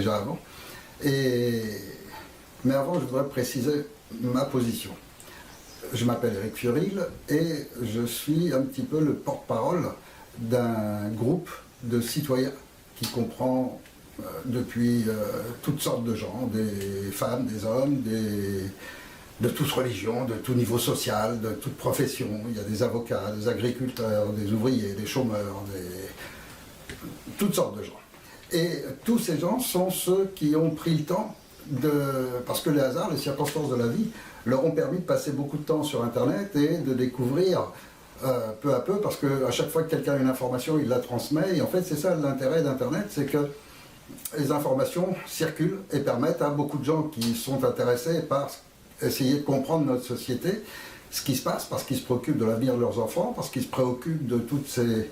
déjà avant. Mais avant, je voudrais préciser ma position. Je m'appelle Eric Furil et je suis un petit peu le porte-parole d'un groupe de citoyens qui comprend depuis toutes sortes de gens, des femmes, des hommes, de toute religion, de tout niveau social, de toute profession. Il y a des avocats, des agriculteurs, des ouvriers, des chômeurs, toutes sortes de gens. Et tous ces gens sont ceux qui ont pris le temps parce que les hasards, les circonstances de la vie leur ont permis de passer beaucoup de temps sur Internet et de découvrir peu à peu, parce qu'à chaque fois que quelqu'un a une information, il la transmet. Et en fait, c'est ça l'intérêt d'Internet, c'est que les informations circulent et permettent à beaucoup de gens qui sont intéressés par essayer de comprendre notre société, ce qui se passe, parce qu'ils se préoccupent de l'avenir de leurs enfants, parce qu'ils se préoccupent de toutes ces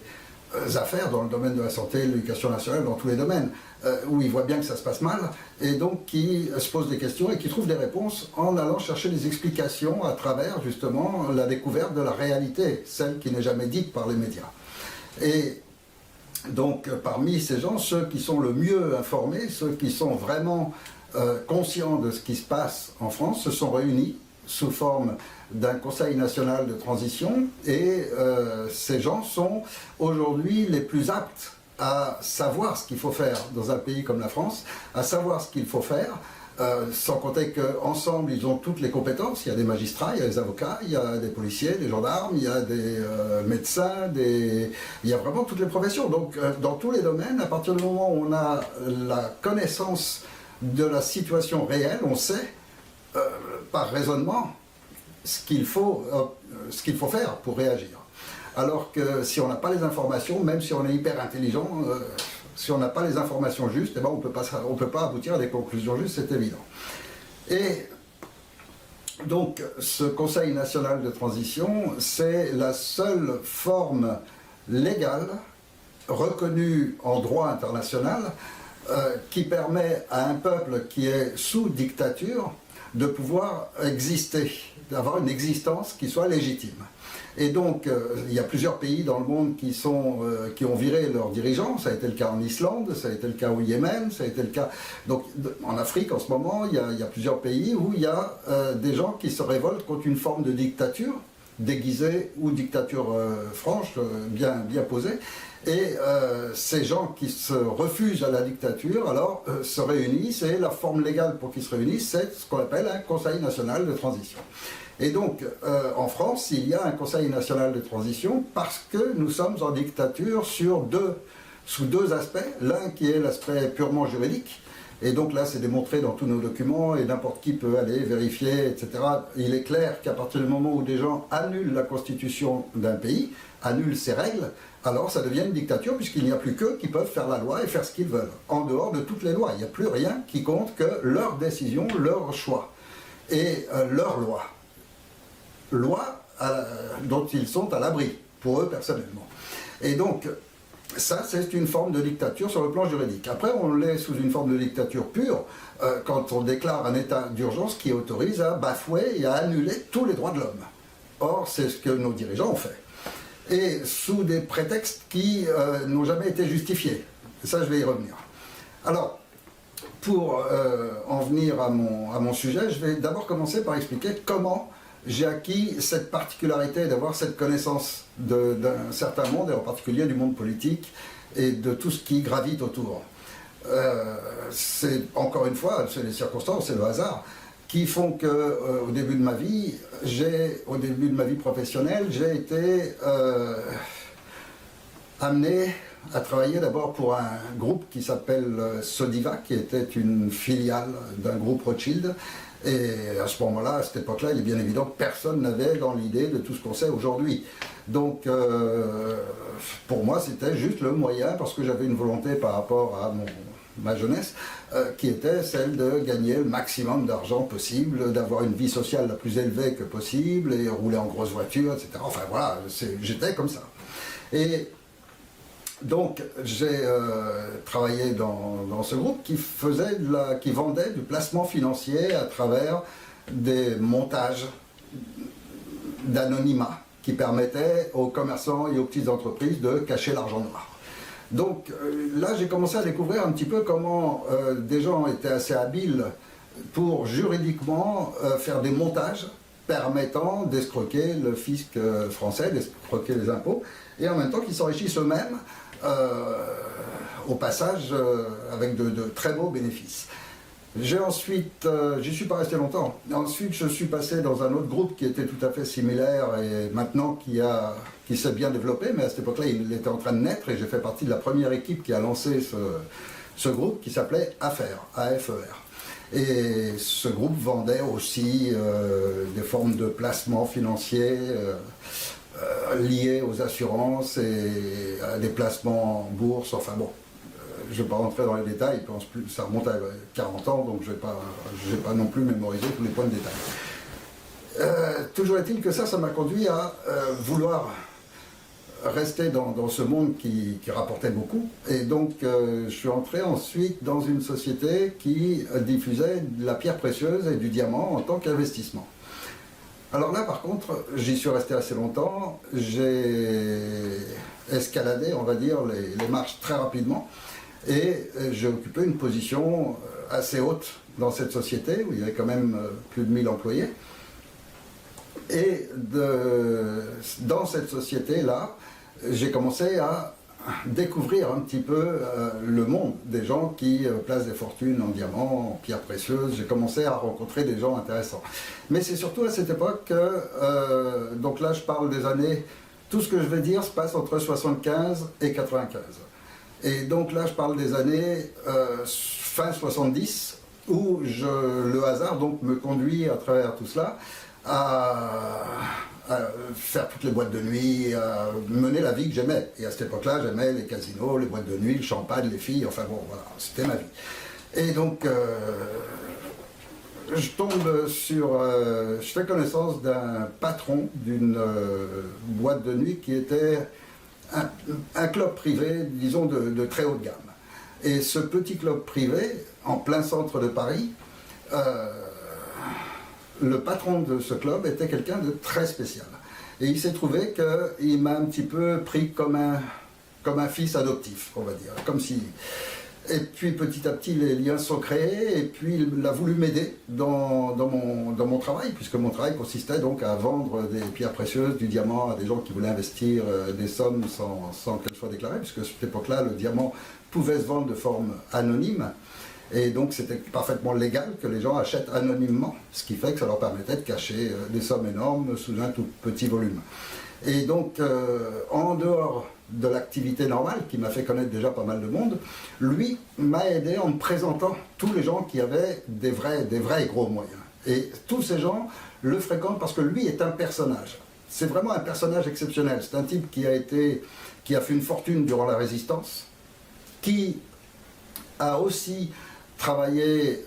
affaires dans le domaine de la santé, de l'éducation nationale, dans tous les domaines, où ils voient bien que ça se passe mal, et donc qui se posent des questions et qui trouvent des réponses en allant chercher des explications à travers justement la découverte de la réalité, celle qui n'est jamais dite par les médias. Et donc parmi ces gens, ceux qui sont le mieux informés, ceux qui sont vraiment conscients de ce qui se passe en France, se sont réunis sous forme d'un Conseil national de transition, et ces gens sont aujourd'hui les plus aptes à savoir ce qu'il faut faire dans un pays comme la France, à savoir ce qu'il faut faire, sans compter qu'ensemble ils ont toutes les compétences. Il y a des magistrats, il y a des avocats, il y a des policiers, des gendarmes, il y a des médecins, il y a vraiment toutes les professions. Donc dans tous les domaines, à partir du moment où on a la connaissance de la situation réelle, on sait par raisonnement ce qu'il faut faire pour réagir. Alors que si on n'a pas les informations, même si on est hyper intelligent, si on n'a pas les informations justes, eh ben on peut pas aboutir à des conclusions justes, c'est évident. Et donc ce Conseil national de transition, c'est la seule forme légale reconnue en droit international qui permet à un peuple qui est sous dictature de pouvoir exister, d'avoir une existence qui soit légitime. Et donc, il y a plusieurs pays dans le monde qui ont viré leurs dirigeants. Ça a été le cas en Islande, ça a été le cas au Yémen, ça a été le cas... Donc, en Afrique, en ce moment, il y a plusieurs pays où il y a des gens qui se révoltent contre une forme de dictature, déguisée ou dictature franche, bien posée. Et ces gens qui se refusent à la dictature, alors se réunissent, et la forme légale pour qu'ils se réunissent, c'est ce qu'on appelle un Conseil national de transition. Et donc, en France, il y a un Conseil national de transition parce que nous sommes en dictature sous deux aspects. L'un qui est l'aspect purement juridique, et donc là c'est démontré dans tous nos documents et n'importe qui peut aller vérifier, etc. Il est clair qu'à partir du moment où des gens annulent la constitution d'un pays, annulent ses règles, alors ça devient une dictature puisqu'il n'y a plus qu'eux qui peuvent faire la loi et faire ce qu'ils veulent, en dehors de toutes les lois. Il n'y a plus rien qui compte que leur décision, leur choix et leur loi. Loi dont ils sont à l'abri, pour eux personnellement. Et donc, ça, c'est une forme de dictature sur le plan juridique. Après, on l'est sous une forme de dictature pure quand on déclare un état d'urgence qui autorise à bafouer et à annuler tous les droits de l'homme. Or, c'est ce que nos dirigeants ont fait. Et sous des prétextes qui n'ont jamais été justifiés. Et ça, je vais y revenir. Alors, pour en venir à mon sujet, je vais d'abord commencer par expliquer comment j'ai acquis cette particularité d'avoir cette connaissance d'un certain monde, et en particulier du monde politique, et de tout ce qui gravite autour. C'est, encore une fois, c'est les circonstances, c'est le hasard, qui font que au début de ma vie professionnelle, j'ai été amené à travailler d'abord pour un groupe qui s'appelle Sodiva, qui était une filiale d'un groupe Rothschild. Et à ce moment-là, à cette époque-là, il est bien évident que personne n'avait dans l'idée de tout ce qu'on sait aujourd'hui. Donc, pour moi, c'était juste le moyen, parce que j'avais une volonté par rapport à ma jeunesse, qui était celle de gagner le maximum d'argent possible, d'avoir une vie sociale la plus élevée que possible, et rouler en grosse voiture, etc. Enfin voilà, j'étais comme ça. Et donc j'ai travaillé dans ce groupe qui vendait du placement financier à travers des montages d'anonymat qui permettaient aux commerçants et aux petites entreprises de cacher l'argent noir. Donc là, j'ai commencé à découvrir un petit peu comment des gens étaient assez habiles pour juridiquement faire des montages permettant d'escroquer le fisc français, d'escroquer les impôts, et en même temps qu'ils s'enrichissent eux-mêmes au passage avec de très beaux bénéfices. J'ai ensuite, j'y suis pas resté longtemps. Ensuite, je suis passé dans un autre groupe qui était tout à fait similaire et maintenant qui s'est bien développé, mais à cette époque-là, il était en train de naître et j'ai fait partie de la première équipe qui a lancé ce groupe qui s'appelait AFER, A-F-E-R. Et ce groupe vendait aussi des formes de placements financiers liés aux assurances et à des placements en bourse, enfin bon. Je ne vais pas rentrer dans les détails, ça remonte à 40 ans, donc je ne vais pas non plus mémoriser tous les points de détail. Toujours est-il que ça m'a conduit à vouloir rester dans ce monde qui rapportait beaucoup. Et donc, je suis entré ensuite dans une société qui diffusait de la pierre précieuse et du diamant en tant qu'investissement. Alors là, par contre, j'y suis resté assez longtemps. J'ai escaladé, on va dire, les marches très rapidement. Et j'ai occupé une position assez haute dans cette société, où il y avait quand même plus de 1000 employés. Et dans cette société-là, j'ai commencé à découvrir un petit peu le monde des gens qui placent des fortunes en diamants, en pierres précieuses. J'ai commencé à rencontrer des gens intéressants. Mais c'est surtout à cette époque que, donc là je parle des années, tout ce que je vais dire se passe entre 75 et 95. Et donc là, je parle des années fin 70, où le hasard donc, me conduit à travers tout cela à faire toutes les boîtes de nuit, à mener la vie que j'aimais. Et à cette époque-là, j'aimais les casinos, les boîtes de nuit, le champagne, les filles, enfin bon, voilà, c'était ma vie. Et donc, je tombe sur... je fais connaissance d'un patron d'une boîte de nuit qui était... Un club privé, disons, de très haute gamme. Et ce petit club privé, en plein centre de Paris, le patron de ce club était quelqu'un de très spécial. Et il s'est trouvé qu'il m'a un petit peu pris comme un fils adoptif, on va dire. Comme si... Et puis petit à petit, les liens sont créés, et puis il a voulu m'aider dans mon travail, puisque mon travail consistait donc à vendre des pierres précieuses, du diamant à des gens qui voulaient investir des sommes sans qu'elles soient déclarées, puisque à cette époque-là, le diamant pouvait se vendre de forme anonyme, et donc c'était parfaitement légal que les gens achètent anonymement, ce qui fait que ça leur permettait de cacher des sommes énormes sous un tout petit volume. Et donc, en dehors de l'activité normale, qui m'a fait connaître déjà pas mal de monde, lui m'a aidé en me présentant tous les gens qui avaient des vrais gros moyens. Et tous ces gens le fréquentent parce que lui est un personnage. C'est vraiment un personnage exceptionnel. C'est un type qui a fait une fortune durant la Résistance, qui a aussi travaillé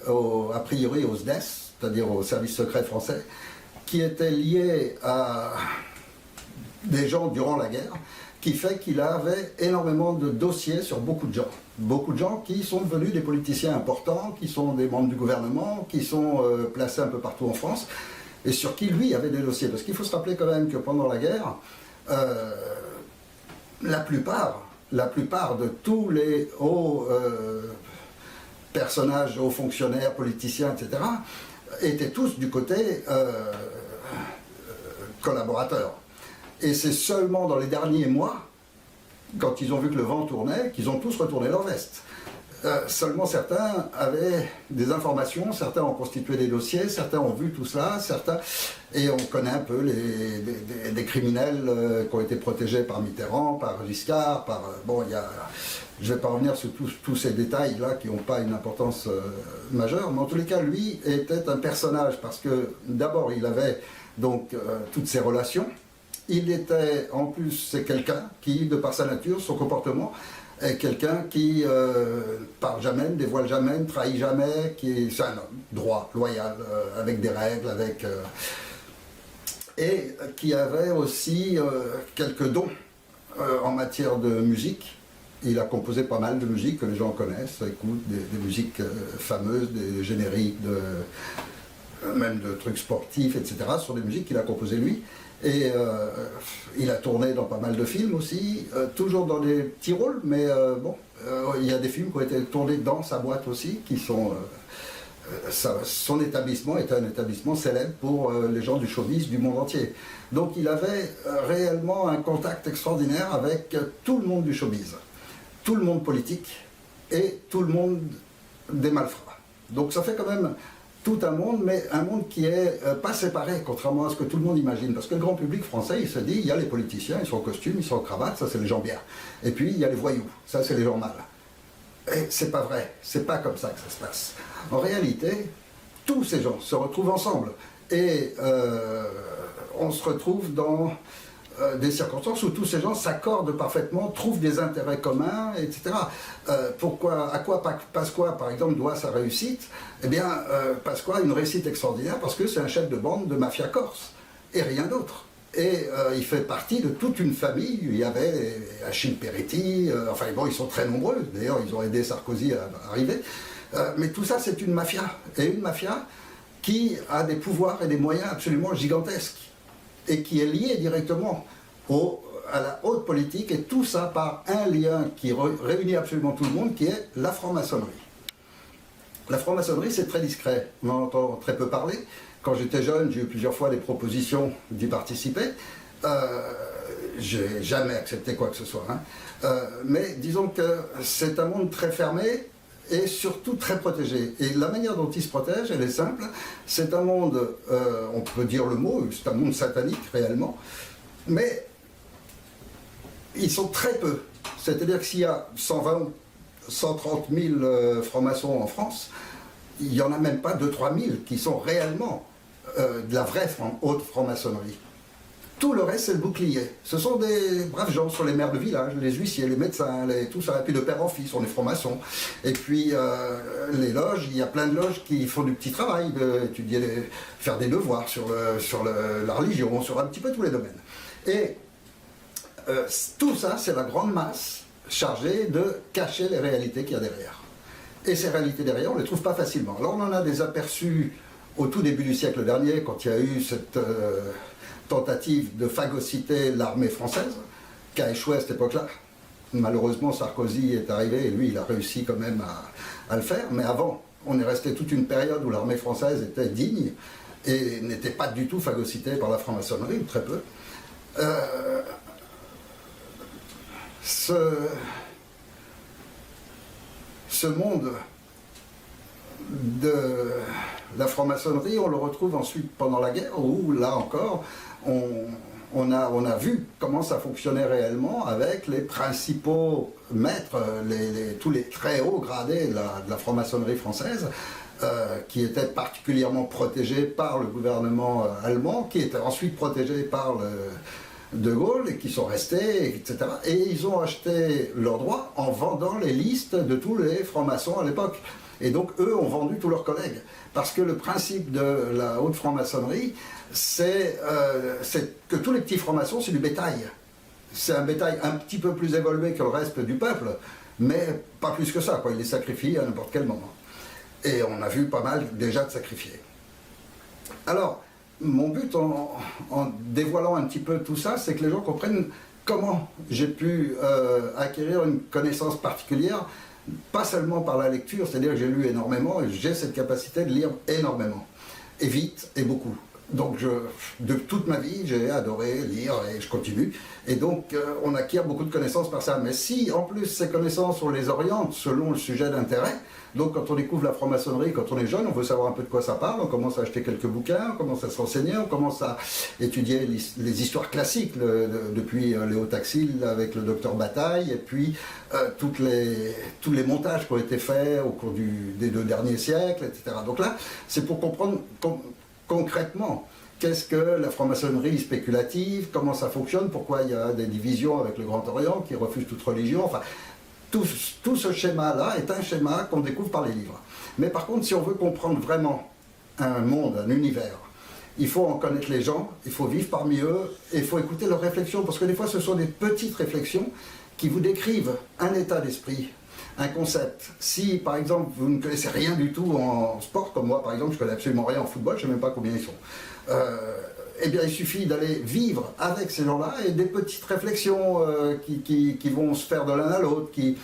a priori au SDES, c'est-à-dire au service secret français, qui était lié à des gens durant la guerre, qui fait qu'il avait énormément de dossiers sur beaucoup de gens. Beaucoup de gens qui sont devenus des politiciens importants, qui sont des membres du gouvernement, qui sont placés un peu partout en France, et sur qui lui avait des dossiers. Parce qu'il faut se rappeler quand même que pendant la guerre, la plupart de tous les hauts personnages, hauts fonctionnaires, politiciens, etc., étaient tous du côté collaborateurs. Et c'est seulement dans les derniers mois, quand ils ont vu que le vent tournait, qu'ils ont tous retourné leur veste. Seulement certains avaient des informations, certains ont constitué des dossiers, certains ont vu tout cela, et on connaît un peu des criminels qui ont été protégés par Mitterrand, par Giscard, je ne vais pas revenir sur tous ces détails-là qui n'ont pas une importance majeure, mais en tous les cas, lui était un personnage, parce que d'abord, il avait donc toutes ces relations. Il était, en plus, c'est quelqu'un qui, de par sa nature, son comportement, est quelqu'un qui parle jamais, ne dévoile jamais, ne trahit jamais, c'est un homme droit, loyal, avec des règles, et qui avait aussi quelques dons en matière de musique. Il a composé pas mal de musique que les gens connaissent, écoutent des musiques fameuses, des génériques, même de trucs sportifs, etc., sur des musiques qu'il a composées lui. Et il a tourné dans pas mal de films aussi, toujours dans des petits rôles, mais bon, il y a des films qui ont été tournés dans sa boîte aussi, qui sont... son établissement est un établissement célèbre pour les gens du showbiz du monde entier. Donc il avait réellement un contact extraordinaire avec tout le monde du showbiz, tout le monde politique et tout le monde des malfrats. Donc ça fait quand même tout un monde, mais un monde qui est pas séparé, contrairement à ce que tout le monde imagine. Parce que le grand public français, il se dit, il y a les politiciens, ils sont en costume, ils sont en cravate, ça c'est les gens bien. Et puis il y a les voyous, ça c'est les gens mal. Et c'est pas vrai, c'est pas comme ça que ça se passe. En réalité, tous ces gens se retrouvent ensemble. Et on se retrouve dans des circonstances où tous ces gens s'accordent parfaitement, trouvent des intérêts communs, etc. À quoi Pasqua, par exemple, doit sa réussite? Eh bien, Pasqua a une réussite extraordinaire parce que c'est un chef de bande de mafia corse, et rien d'autre. Et il fait partie de toute une famille. Il y avait Achille Peretti, enfin bon, ils sont très nombreux, d'ailleurs ils ont aidé Sarkozy à arriver. Mais tout ça c'est une mafia, et une mafia qui a des pouvoirs et des moyens absolument gigantesques, et qui est liée directement à la haute politique, et tout ça par un lien qui réunit absolument tout le monde, qui est la franc-maçonnerie. La franc-maçonnerie c'est très discret, on en entend très peu parler. Quand j'étais jeune, j'ai eu plusieurs fois des propositions d'y participer. J'ai jamais accepté quoi que ce soit. Hein. Mais disons que c'est un monde très fermé et surtout très protégé. Et la manière dont il se protège, elle est simple. C'est un monde, on peut dire le mot, c'est un monde satanique réellement, mais ils sont très peu. C'est-à-dire que s'il y a 120, 130 000 francs-maçons en France, il n'y en a même pas 2-3 000 qui sont réellement de la vraie haute franc-maçonnerie. Tout le reste, c'est le bouclier. Ce sont des braves gens, sur les maires de village, les huissiers, les médecins, tout ça. Et puis de père en fils, on est francs-maçons. Et puis les loges, il y a plein de loges qui font du petit travail, d'étudier, faire des devoirs sur la religion, sur un petit peu tous les domaines. Et tout ça, c'est la grande masse chargée de cacher les réalités qu'il y a derrière. Et ces réalités derrière, on ne les trouve pas facilement. Alors on en a des aperçus au tout début du siècle dernier, quand il y a eu cette tentative de phagocyter l'armée française, qui a échoué à cette époque-là. Malheureusement, Sarkozy est arrivé, et lui, il a réussi quand même à le faire. Mais avant, on est resté toute une période où l'armée française était digne, et n'était pas du tout phagocytée par la franc-maçonnerie, ou très peu. Ce monde de la franc-maçonnerie, on le retrouve ensuite pendant la guerre, où là encore, on a vu comment ça fonctionnait réellement avec les principaux maîtres, tous les très hauts gradés de la franc-maçonnerie française, qui étaient particulièrement protégés par le gouvernement allemand, qui étaient ensuite protégés par De Gaulle, et qui sont restés, etc. Et ils ont acheté leurs droits en vendant les listes de tous les francs-maçons à l'époque. Et donc eux ont vendu tous leurs collègues. Parce que le principe de la haute franc-maçonnerie, c'est que tous les petits francs-maçons, c'est du bétail. C'est un bétail un petit peu plus évolué que le reste du peuple, mais pas plus que ça, quoi. Ils les sacrifient à n'importe quel moment. Et on a vu pas mal déjà de sacrifiés. Alors, mon but en dévoilant un petit peu tout ça, c'est que les gens comprennent comment j'ai pu acquérir une connaissance particulière, pas seulement par la lecture, c'est-à-dire que j'ai lu énormément, et j'ai cette capacité de lire énormément, et vite, et beaucoup. Donc de toute ma vie, j'ai adoré lire, et je continue, et donc on acquiert beaucoup de connaissances par ça. Mais si en plus ces connaissances, on les oriente selon le sujet d'intérêt, donc quand on découvre la franc-maçonnerie, quand on est jeune, on veut savoir un peu de quoi ça parle, on commence à acheter quelques bouquins, on commence à se renseigner, on commence à étudier les histoires classiques, depuis Léo Taxil avec le docteur Bataille, et puis tous les montages qui ont été faits au cours des 2 derniers siècles, etc. Donc là, c'est pour comprendre concrètement qu'est-ce que la franc-maçonnerie spéculative, comment ça fonctionne, pourquoi il y a des divisions avec le Grand Orient qui refuse toute religion, enfin... Tout ce schéma-là est un schéma qu'on découvre par les livres. Mais par contre, si on veut comprendre vraiment un monde, un univers, il faut en connaître les gens, il faut vivre parmi eux, et il faut écouter leurs réflexions, parce que des fois, ce sont des petites réflexions qui vous décrivent un état d'esprit, un concept. Si, par exemple, vous ne connaissez rien du tout en sport, comme moi, par exemple, je ne connais absolument rien en football, je ne sais même pas combien ils sont. eh bien, il suffit d'aller vivre avec ces gens-là et des petites réflexions qui vont se faire de l'un à l'autre, qui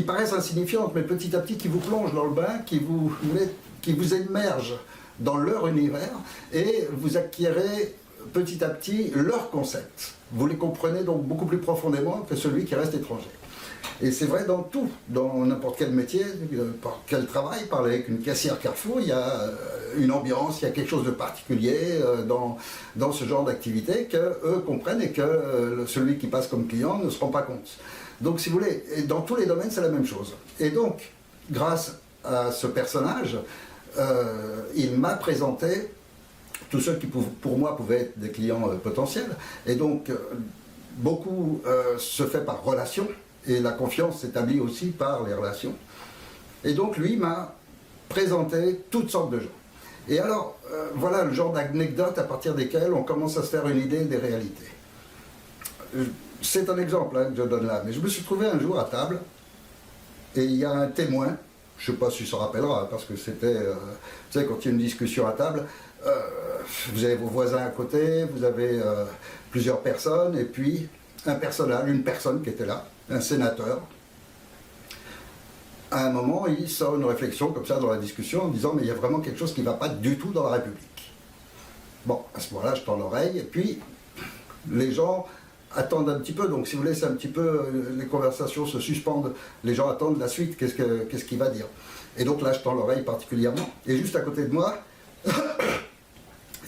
paraissent insignifiantes, mais petit à petit qui vous plongent dans le bain, qui vous immergent dans leur univers, et vous acquérez petit à petit leurs concepts. Vous les comprenez donc beaucoup plus profondément que celui qui reste étranger. Et c'est vrai dans tout, dans n'importe quel métier, par quel travail, parler avec une caissière Carrefour, il y a une ambiance, il y a quelque chose de particulier dans ce genre d'activité qu'eux comprennent et que celui qui passe comme client ne se rend pas compte. Donc si vous voulez, et dans tous les domaines c'est la même chose. Et donc, grâce à ce personnage, il m'a présenté tous ceux qui pour moi pouvaient être des clients potentiels. Et donc, beaucoup se fait par relation. Et la confiance s'établit aussi par les relations. Et donc lui m'a présenté toutes sortes de gens. Et alors, voilà le genre d'anecdotes à partir desquelles on commence à se faire une idée des réalités. C'est un exemple que je donne là, mais je me suis trouvé un jour à table, et il y a un témoin, je ne sais pas si ça rappellera, parce que c'était, tu sais, quand il y a une discussion à table, vous avez vos voisins à côté, vous avez plusieurs personnes, et puis un personnage, une personne qui était là, un sénateur. À un moment, il sort une réflexion comme ça dans la discussion en disant « mais il y a vraiment quelque chose qui ne va pas du tout dans la République ». Bon, à ce moment-là, je tends l'oreille, et puis les gens attendent un petit peu, donc si vous voulez, c'est un petit peu, les conversations se suspendent, les gens attendent la suite, qu'est-ce qu'il va dire. Et donc là, je tends l'oreille particulièrement, et juste à côté de moi,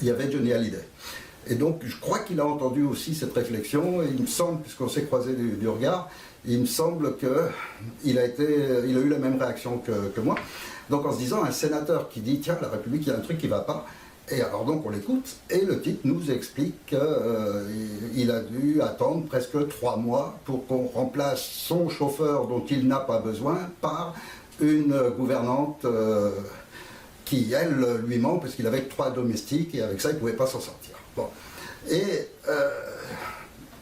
il y avait Johnny Hallyday. Et donc, je crois qu'il a entendu aussi cette réflexion, et il me semble, puisqu'on s'est croisé du regard, il me semble qu'il a eu la même réaction que moi. Donc, en se disant, un sénateur qui dit, tiens, la République, il y a un truc qui ne va pas, et alors donc on l'écoute, et le type nous explique qu'il a dû attendre presque 3 mois pour qu'on remplace son chauffeur dont il n'a pas besoin par une gouvernante qui, elle, lui manque parce qu'il avait 3 domestiques, et avec ça, il ne pouvait pas s'en sortir. Bon. Et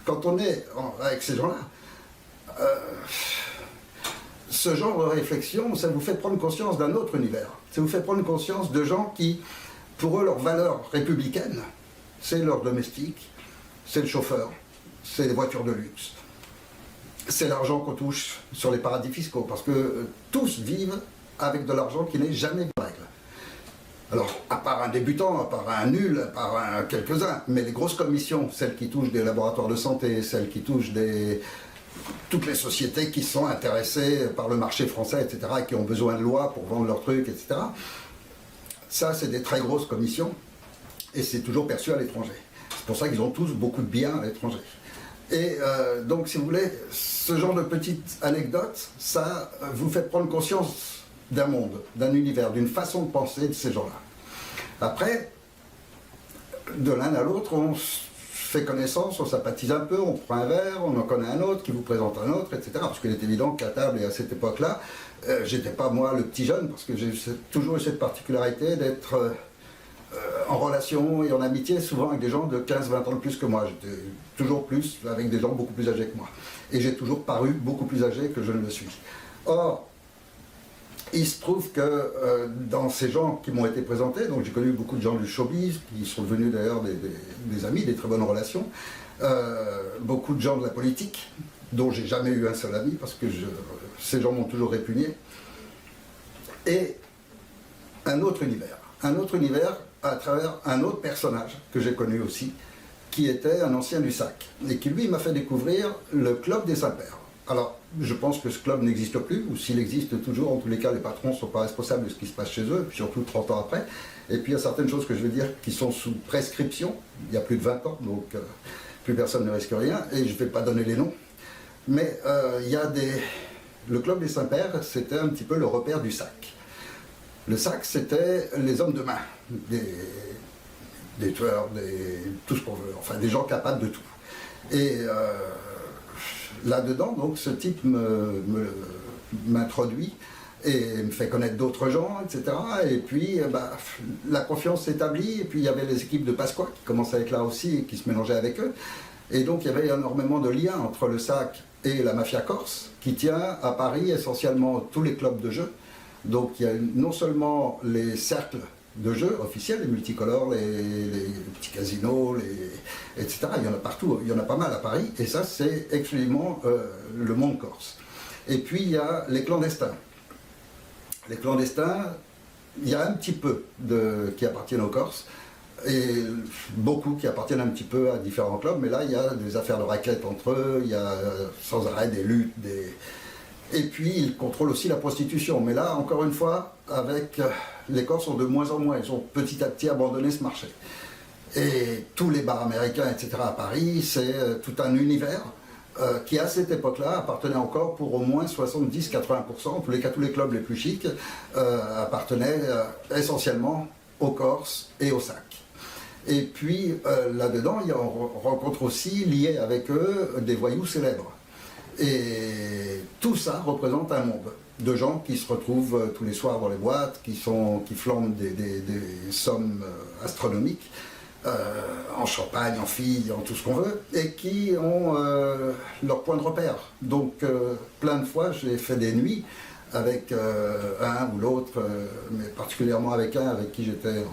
quand on est avec ces gens-là, ce genre de réflexion, ça vous fait prendre conscience d'un autre univers. Ça vous fait prendre conscience de gens qui, pour eux, leur valeur républicaine, c'est leur domestique, c'est le chauffeur, c'est les voitures de luxe, c'est l'argent qu'on touche sur les paradis fiscaux, parce que tous vivent avec de l'argent qui n'est jamais de règle. Alors, à part un débutant, à part un nul, à part quelques-uns, mais les grosses commissions, celles qui touchent des laboratoires de santé, celles qui touchent toutes les sociétés qui sont intéressées par le marché français, etc., et qui ont besoin de lois pour vendre leurs trucs, etc., ça, c'est des très grosses commissions, et c'est toujours perçu à l'étranger. C'est pour ça qu'ils ont tous beaucoup de biens à l'étranger. Et donc, si vous voulez, ce genre de petites anecdotes, ça vous fait prendre conscience d'un monde, d'un univers, d'une façon de penser de ces gens-là. Après, de l'un à l'autre, on fait connaissance, on sympathise un peu, on prend un verre, on en connaît un autre, qui vous présente un autre, etc. Parce qu'il est évident qu'à table et à cette époque-là, j'étais pas moi le petit jeune, parce que j'ai toujours eu cette particularité d'être en relation et en amitié, souvent avec des gens de 15-20 ans de plus que moi. J'étais toujours plus avec des gens beaucoup plus âgés que moi. Et j'ai toujours paru beaucoup plus âgé que je ne le suis. Or, il se trouve que dans ces gens qui m'ont été présentés, donc j'ai connu beaucoup de gens du showbiz, qui sont devenus d'ailleurs des amis, des très bonnes relations, beaucoup de gens de la politique, dont j'ai jamais eu un seul ami, parce que ces gens m'ont toujours répugné, et un autre univers à travers un autre personnage que j'ai connu aussi, qui était un ancien du SAC, et qui lui m'a fait découvrir le club des Saints-Pères. Alors, je pense que ce club n'existe plus, ou s'il existe toujours, en tous les cas, les patrons ne sont pas responsables de ce qui se passe chez eux, surtout 30 ans après. Et puis il y a certaines choses que je veux dire qui sont sous prescription, il y a plus de 20 ans, donc plus personne ne risque rien, et je ne vais pas donner les noms. Mais il y a le club des Saints-Pères, c'était un petit peu le repère du SAC. Le SAC, c'était les hommes de main, des tueurs, tout ce qu'on veut, enfin des gens capables de tout. Et là-dedans, donc, ce type m'introduit et me fait connaître d'autres gens, etc. Et puis, la confiance s'établit, et puis il y avait les équipes de Pasqua qui commençaient à être là aussi et qui se mélangeaient avec eux. Et donc, il y avait énormément de liens entre le SAC et la mafia corse, qui tient à Paris essentiellement tous les clubs de jeu. Donc, il y a non seulement les cercles de jeux officiels, les multicolores, les petits casinos, etc. Il y en a partout, il y en a pas mal à Paris, et ça c'est exclusivement le monde corse. Et puis il y a les clandestins. Les clandestins, il y a un petit peu qui appartiennent aux Corses, et beaucoup qui appartiennent un petit peu à différents clubs, mais là il y a des affaires de raquettes entre eux, il y a sans arrêt des luttes, et puis ils contrôlent aussi la prostitution. Mais là, encore une fois, avec les Corses sont de moins en moins, ils ont petit à petit abandonné ce marché. Et tous les bars américains, etc. à Paris, c'est tout un univers qui à cette époque-là appartenait encore pour au moins 70-80%, en tous les cas tous les clubs les plus chics appartenaient essentiellement aux Corses et aux Sacs. Et puis là-dedans, on rencontre aussi, liés avec eux, des voyous célèbres. Et tout ça représente un monde de gens qui se retrouvent tous les soirs dans les boîtes, qui flambent des sommes astronomiques, en champagne, en filles, en tout ce qu'on veut, et qui ont leur point de repère. Donc plein de fois, j'ai fait des nuits avec un ou l'autre, mais particulièrement avec un avec qui j'étais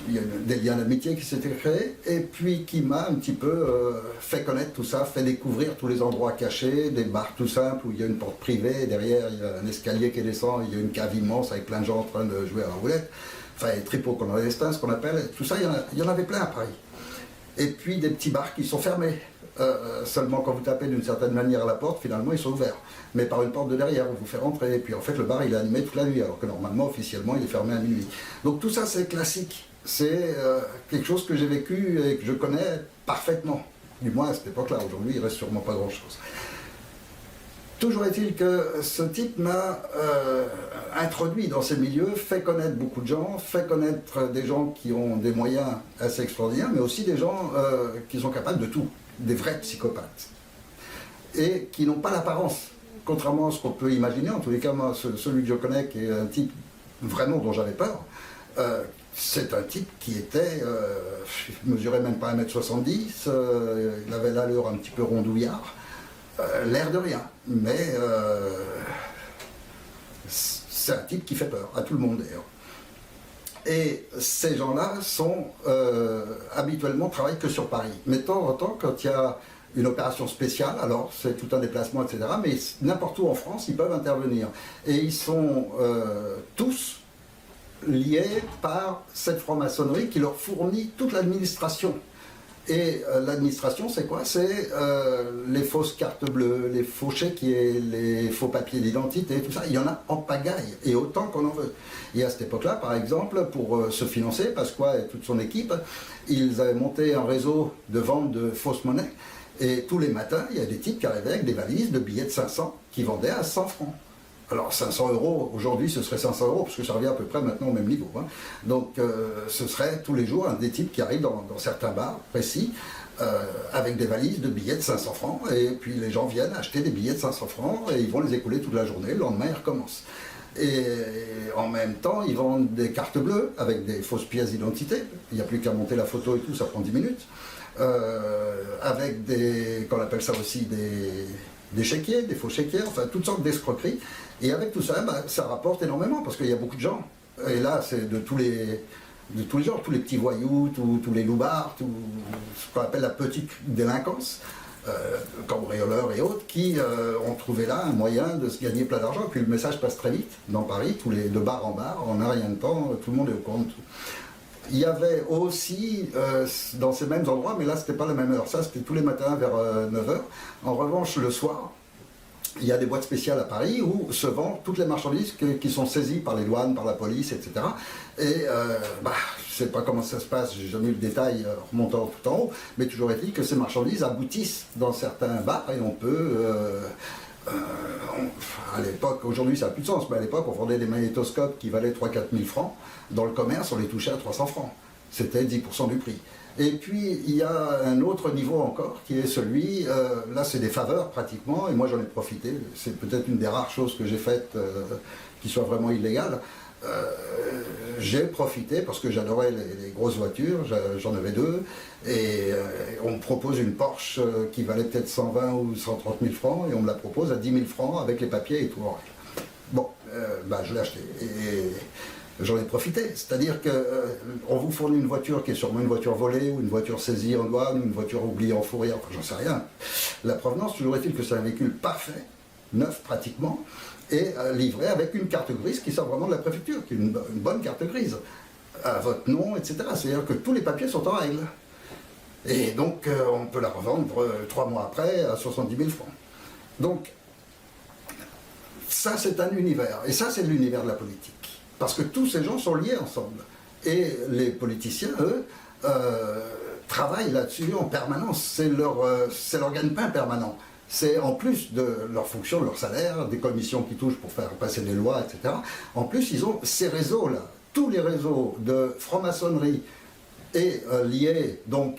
il y a des liens d'amitié qui s'étaient créés, et puis qui m'a un petit peu fait connaître tout ça, fait découvrir tous les endroits cachés, des bars tout simples où il y a une porte privée, derrière il y a un escalier qui descend, il y a une cave immense avec plein de gens en train de jouer à la roulette, enfin les tripots clandestins, ce qu'on appelle, tout ça, il y en avait plein à Paris. Et puis des petits bars qui sont fermés. Seulement quand vous tapez d'une certaine manière à la porte, finalement ils sont ouverts. Mais par une porte de derrière, on vous fait rentrer. Et puis en fait le bar il est animé toute la nuit, alors que normalement, officiellement, il est fermé à minuit. Donc tout ça c'est classique. C'est quelque chose que j'ai vécu et que je connais parfaitement. Du moins à cette époque-là. Aujourd'hui, il ne reste sûrement pas grand-chose. Toujours est-il que ce type m'a introduit dans ces milieux, fait connaître beaucoup de gens, fait connaître des gens qui ont des moyens assez extraordinaires, mais aussi des gens qui sont capables de tout, des vrais psychopathes, et qui n'ont pas l'apparence, contrairement à ce qu'on peut imaginer. En tous les cas, moi, celui que je connais, qui est un type vraiment dont j'avais peur, c'est un type qui était, il mesurait même pas 1m70, il avait l'allure un petit peu rondouillard, l'air de rien, mais c'est un type qui fait peur, à tout le monde d'ailleurs. Et ces gens-là habituellement travaillent que sur Paris. Mais de temps en temps, quand il y a une opération spéciale, alors c'est tout un déplacement, etc., mais n'importe où en France, ils peuvent intervenir. Et ils sont tous liés par cette franc-maçonnerie qui leur fournit toute l'administration. Et l'administration, c'est quoi? C'est les fausses cartes bleues, les faux chéquiers, les faux papiers d'identité, tout ça. Il y en a en pagaille, et autant qu'on en veut. Et à cette époque-là, par exemple, pour se financer, Pasqua et toute son équipe, ils avaient monté un réseau de vente de fausses monnaies. Et tous les matins, il y a des types qui arrivaient avec des valises de billets de 500 qui vendaient à 100 francs. Alors 500 €, aujourd'hui ce serait 500 €, parce que ça revient à peu près maintenant au même niveau. Hein. Donc ce serait tous les jours des types qui arrivent dans certains bars précis, avec des valises de billets de 500 francs, et puis les gens viennent acheter des billets de 500 francs, et ils vont les écouler toute la journée, le lendemain ils recommencent. Et en même temps, ils vendent des cartes bleues avec des fausses pièces d'identité, il n'y a plus qu'à monter la photo et tout, ça prend 10 minutes, avec des, qu'on appelle ça aussi des chéquiers, des faux chéquiers, enfin toutes sortes d'escroqueries. Et avec tout ça, ça rapporte énormément, parce qu'il y a beaucoup de gens. Et là, c'est de tous les genres, tous les petits voyous, tous les loupards, tout ce qu'on appelle la petite délinquance, cambrioleurs et autres, qui ont trouvé là un moyen de se gagner plein d'argent. Et puis le message passe très vite dans Paris, de bar en bar, en un rien de temps, tout le monde est au courant de tout. Il y avait aussi, dans ces mêmes endroits, mais là c'était pas la même heure, ça c'était tous les matins vers 9h. En revanche, le soir, il y a des boîtes spéciales à Paris où se vendent toutes les marchandises qui sont saisies par les douanes, par la police, etc. Et je sais pas comment ça se passe, j'ai jamais eu le détail remontant tout en haut, mais toujours est-il que ces marchandises aboutissent dans certains bars et on peut... à l'époque, aujourd'hui ça n'a plus de sens, mais à l'époque on vendait des magnétoscopes qui valaient 3-4 000 francs. Dans le commerce, on les touchait à 300 francs. C'était 10% du prix. Et puis, il y a un autre niveau encore, qui est celui, là c'est des faveurs pratiquement, et moi j'en ai profité. C'est peut-être une des rares choses que j'ai faites qui soit vraiment illégale. J'ai profité, parce que j'adorais les grosses voitures, j'en avais deux, et on me propose une Porsche qui valait peut-être 120 ou 130 000 francs, et on me la propose à 10 000 francs avec les papiers et tout en règle. Bon, je l'ai acheté. Et j'en ai profité. C'est-à-dire qu'on vous fournit une voiture qui est sûrement une voiture volée, ou une voiture saisie en douane, ou une voiture oubliée en fourrière, enfin j'en sais rien. La provenance, toujours est-il que c'est un véhicule parfait, neuf pratiquement, et livré avec une carte grise qui sort vraiment de la préfecture, qui est une bonne carte grise, à votre nom, etc. C'est-à-dire que tous les papiers sont en règle. Et donc on peut la revendre 3 mois après à 70 000 francs. Donc ça c'est un univers, et ça c'est l'univers de la politique. Parce que tous ces gens sont liés ensemble. Et les politiciens, eux, travaillent là-dessus en permanence. C'est leur gagne-pain permanent. C'est en plus de leur fonction, de leur salaire, des commissions qui touchent pour faire passer des lois, etc. En plus, ils ont ces réseaux-là. Tous les réseaux de franc-maçonnerie et liés donc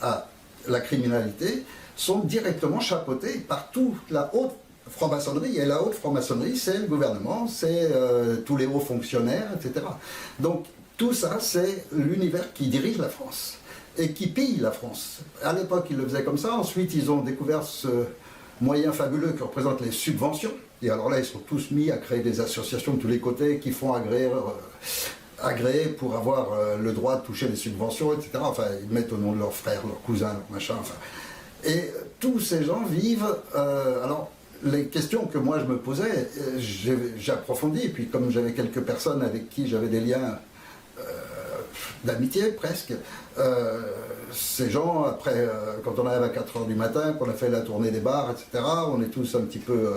à la criminalité sont directement chapeautés par toute la haute franc-maçonnerie. Et la haute franc-maçonnerie, c'est le gouvernement, c'est tous les hauts fonctionnaires, etc. Donc tout ça, c'est l'univers qui dirige la France et qui pille la France. À l'époque, ils le faisaient comme ça. Ensuite, ils ont découvert ce moyen fabuleux que représentent les subventions. Et alors là, ils sont tous mis à créer des associations de tous les côtés qui font agréer pour avoir le droit de toucher les subventions, etc. Enfin, ils mettent au nom de leurs frères, leurs cousins, leurs machins, enfin. Et tous ces gens vivent... alors, les questions que moi je me posais, j'ai approfondi, et puis comme j'avais quelques personnes avec qui j'avais des liens d'amitié presque, ces gens, après, quand on arrive à 4 h du matin, qu'on a fait la tournée des bars, etc., on est tous un petit peu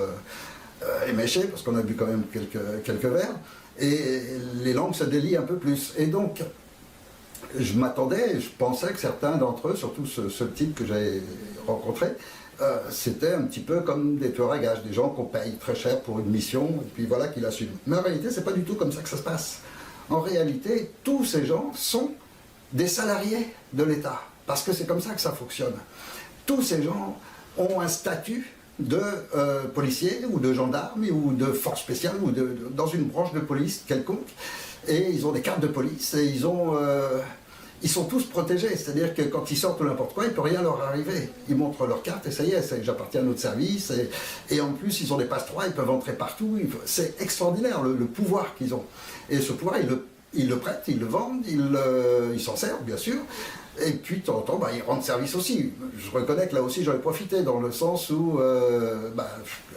éméchés, parce qu'on a bu quand même quelques verres, et les langues se délient un peu plus. Et donc, je m'attendais, je pensais que certains d'entre eux, surtout ce type que j'ai rencontré, c'était un petit peu comme des tueurs à gages, des gens qu'on paye très cher pour une mission, et puis voilà qu'ils l'assument. Mais en réalité, c'est pas du tout comme ça que ça se passe. En réalité, tous ces gens sont des salariés de l'État, parce que c'est comme ça que ça fonctionne. Tous ces gens ont un statut de policier, ou de gendarme, ou de force spéciale, ou dans une branche de police quelconque, et ils ont des cartes de police, et ils sont tous protégés, c'est-à-dire que quand ils sortent n'importe quoi, il ne peut rien leur arriver. Ils montrent leur carte et ça y est, j'appartiens à notre service. Et en plus, ils ont des passe-droits, ils peuvent entrer partout. C'est extraordinaire le pouvoir qu'ils ont. Et ce pouvoir, ils le prêtent, ils le vendent, ils s'en servent, bien sûr. Et puis, de temps en temps, ils rendent service aussi. Je reconnais que là aussi, j'en ai profité, dans le sens où,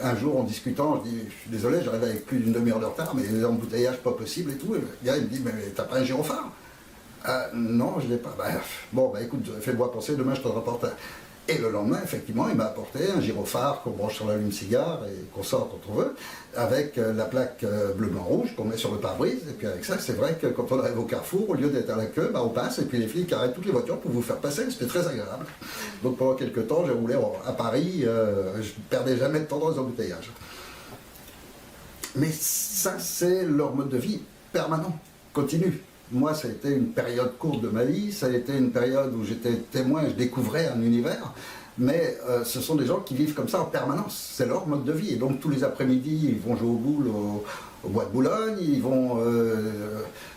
un jour, en discutant, je dis, je suis désolé, j'arrive avec plus d'une demi-heure de retard, mais les embouteillages, pas possible et tout. Et le gars, il me dit, mais t'as pas un gyrophare? Non, je ne l'ai pas. Écoute, fais-moi penser, demain je te rapporte un. Et le lendemain, effectivement, il m'a apporté un gyrophare qu'on branche sur l'allume-cigare et qu'on sort quand on veut, avec la plaque bleu-blanc-rouge qu'on met sur le pare-brise. Et puis avec ça, c'est vrai que quand on arrive au carrefour, au lieu d'être à la queue, on passe et puis les flics arrêtent toutes les voitures pour vous faire passer. C'était très agréable. Donc pendant quelques temps, j'ai roulé à Paris, je ne perdais jamais de temps dans les embouteillages. Mais ça, c'est leur mode de vie permanent, continu. Moi, ça a été une période courte de ma vie, ça a été une période où j'étais témoin, je découvrais un univers, mais ce sont des gens qui vivent comme ça en permanence, c'est leur mode de vie. Et donc tous les après-midi, ils vont jouer au boule au bois de Boulogne, ils vont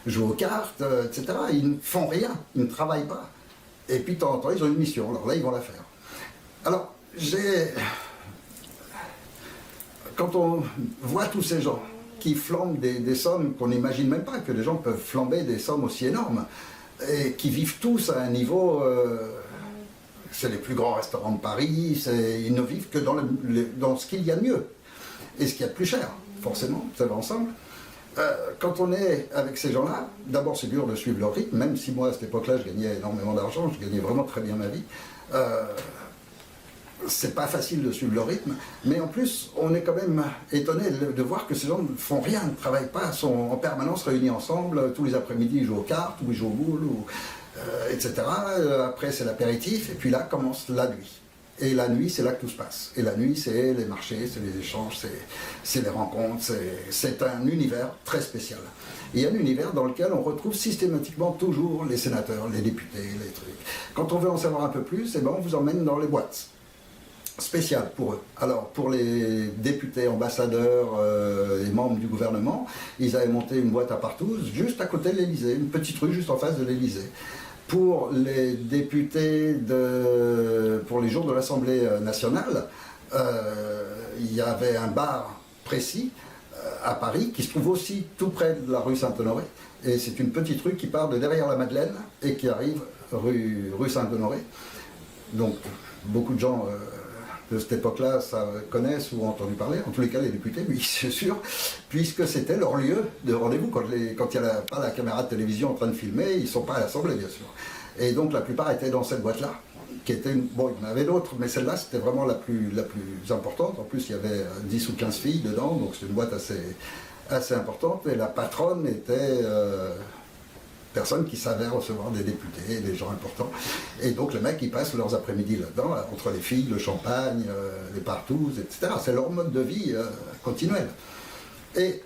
jouer aux cartes, etc. Ils ne font rien, ils ne travaillent pas. Et puis de temps en temps, ils ont une mission, alors là, ils vont la faire. Alors, quand on voit tous ces gens qui flambent des sommes qu'on n'imagine même pas, que les gens peuvent flamber des sommes aussi énormes, et qui vivent tous à un niveau... c'est les plus grands restaurants de Paris, ils ne vivent que dans ce qu'il y a de mieux, et ce qu'il y a de plus cher, forcément, ça va ensemble. Quand on est avec ces gens-là, d'abord c'est dur de suivre leur rythme, même si moi à cette époque-là je gagnais énormément d'argent, je gagnais vraiment très bien ma vie. C'est pas facile de suivre le rythme, mais en plus, on est quand même étonné de voir que ces gens ne font rien, ne travaillent pas, sont en permanence réunis ensemble, tous les après-midi ils jouent aux cartes, ou ils jouent au boule, etc. Après c'est l'apéritif, et puis là commence la nuit. Et la nuit, c'est là que tout se passe. Et la nuit, c'est les marchés, c'est les échanges, c'est les rencontres, c'est un univers très spécial. Et un univers dans lequel on retrouve systématiquement toujours les sénateurs, les députés, les trucs. Quand on veut en savoir un peu plus, on vous emmène dans les boîtes spécial pour eux. Alors, pour les députés, ambassadeurs et membres du gouvernement, ils avaient monté une boîte à Partouze, juste à côté de l'Élysée, une petite rue juste en face de l'Élysée. Pour les députés, pour les jours de l'Assemblée nationale, il y avait un bar précis à Paris, qui se trouve aussi tout près de la rue Saint-Honoré. Et c'est une petite rue qui part de derrière la Madeleine et qui arrive rue Saint-Honoré. Donc beaucoup de gens de cette époque-là connaissent ou ont entendu parler, en tous les cas les députés, oui c'est sûr, puisque c'était leur lieu de rendez-vous. Quand il n'y a pas la caméra de télévision en train de filmer, ils ne sont pas à l'Assemblée bien sûr. Et donc la plupart étaient dans cette boîte-là, qui était bon, il y en avait d'autres, mais celle-là c'était vraiment la plus importante. En plus il y avait 10 ou 15 filles dedans, donc c'est une boîte assez importante, et la patronne était personne qui savait recevoir des députés, des gens importants. Et donc les mecs ils passent leurs après-midi là-dedans, entre les filles, le champagne, les partouzes, etc. C'est leur mode de vie continuel. Et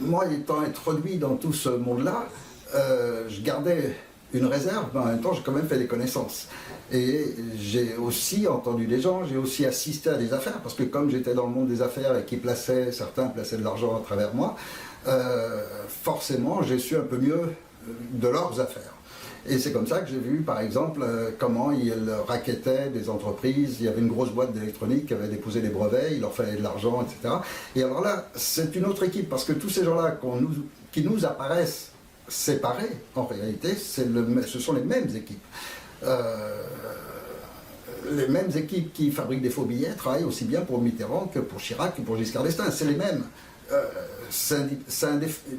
moi étant introduit dans tout ce monde-là, je gardais une réserve, mais en même temps j'ai quand même fait des connaissances. Et j'ai aussi entendu des gens, j'ai aussi assisté à des affaires, parce que comme j'étais dans le monde des affaires et certains plaçaient de l'argent à travers moi, forcément j'ai su un peu mieux de leurs affaires. Et c'est comme ça que j'ai vu par exemple comment ils rackettaient des entreprises. Il y avait une grosse boîte d'électronique qui avait déposé des brevets, il leur fallait de l'argent, etc. Et alors là, c'est une autre équipe, parce que tous ces gens-là qui nous apparaissent séparés, en réalité, ce sont les mêmes équipes. Les mêmes équipes qui fabriquent des faux billets travaillent aussi bien pour Mitterrand que pour Chirac que pour Giscard d'Estaing. C'est les mêmes.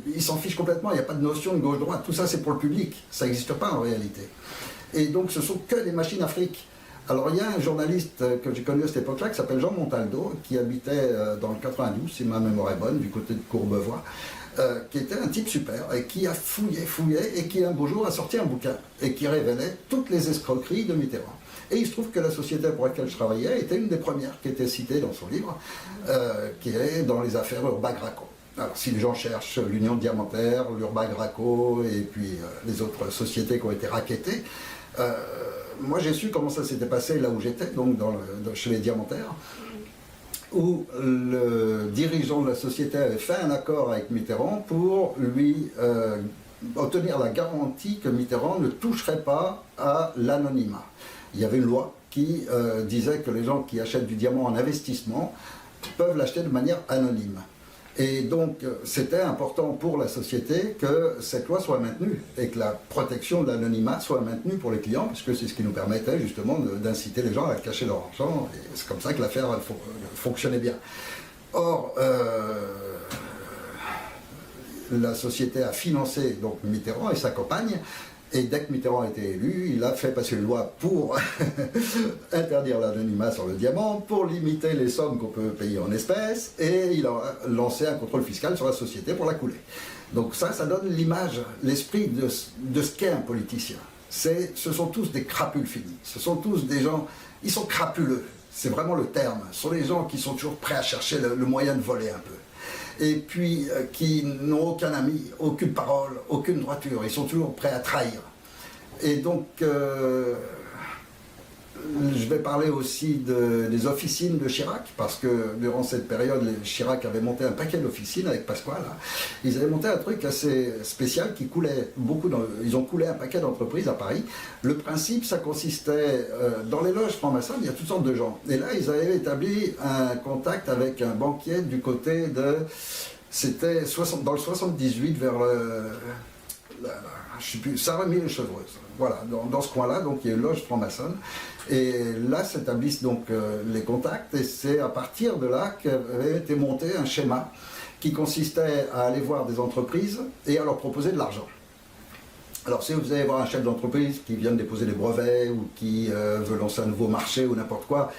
Ils s'en fichent complètement, il n'y a pas de notion de gauche-droite. Tout ça, c'est pour le public. Ça n'existe pas en réalité. Et donc, ce sont que des machines à fric. Alors, il y a un journaliste que j'ai connu à cette époque-là qui s'appelle Jean Montaldo, qui habitait dans le 92, si ma mémoire est bonne, du côté de Courbevoie, qui était un type super et qui a fouillé et qui un beau jour a sorti un bouquin et qui révélait toutes les escroqueries de Mitterrand. Et il se trouve que la société pour laquelle je travaillais était une des premières qui était citée dans son livre, qui est dans les affaires Urbac-Raco. Alors si les gens cherchent l'Union Diamantaire, l'Urbac-Raco et puis les autres sociétés qui ont été rackettées, moi j'ai su comment ça s'était passé là où j'étais, donc chez les Diamantaires, où le dirigeant de la société avait fait un accord avec Mitterrand pour lui obtenir la garantie que Mitterrand ne toucherait pas à l'anonymat. Il y avait une loi qui disait que les gens qui achètent du diamant en investissement peuvent l'acheter de manière anonyme. Et donc c'était important pour la société que cette loi soit maintenue et que la protection de l'anonymat soit maintenue pour les clients, puisque c'est ce qui nous permettait justement d'inciter les gens à cacher leur argent, et c'est comme ça que l'affaire fonctionnait bien. Or, la société a financé donc Mitterrand et sa compagne, et dès que Mitterrand a été élu, il a fait passer une loi pour interdire l'anonymat sur le diamant, pour limiter les sommes qu'on peut payer en espèces, et il a lancé un contrôle fiscal sur la société pour la couler. Donc ça donne l'image, l'esprit de ce qu'est un politicien. Ce sont tous des crapules finis, ce sont tous des gens, ils sont crapuleux, c'est vraiment le terme. Ce sont des gens qui sont toujours prêts à chercher le moyen de voler un peu. Et puis qui n'ont aucun ami, aucune parole, aucune droiture, ils sont toujours prêts à trahir. Et donc, je vais parler aussi des officines de Chirac, parce que durant cette période, Chirac avait monté un paquet d'officines avec Pasqua, là. Ils avaient monté un truc assez spécial qui coulait beaucoup, ils ont coulé un paquet d'entreprises à Paris. Le principe, ça consistait, dans les loges francs-maçonnes, il y a toutes sortes de gens. Et là, ils avaient établi un contact avec un banquier du côté de... C'était dans le 78, vers je sais plus, Saint-Rémy-les-Chevreuses. Voilà, dans ce coin-là, donc il y a une loge franc-maçonne. Et là s'établissent donc les contacts, et c'est à partir de là qu'avait été monté un schéma qui consistait à aller voir des entreprises et à leur proposer de l'argent. Alors si vous allez voir un chef d'entreprise qui vient de déposer des brevets ou qui veut lancer un nouveau marché ou n'importe quoi,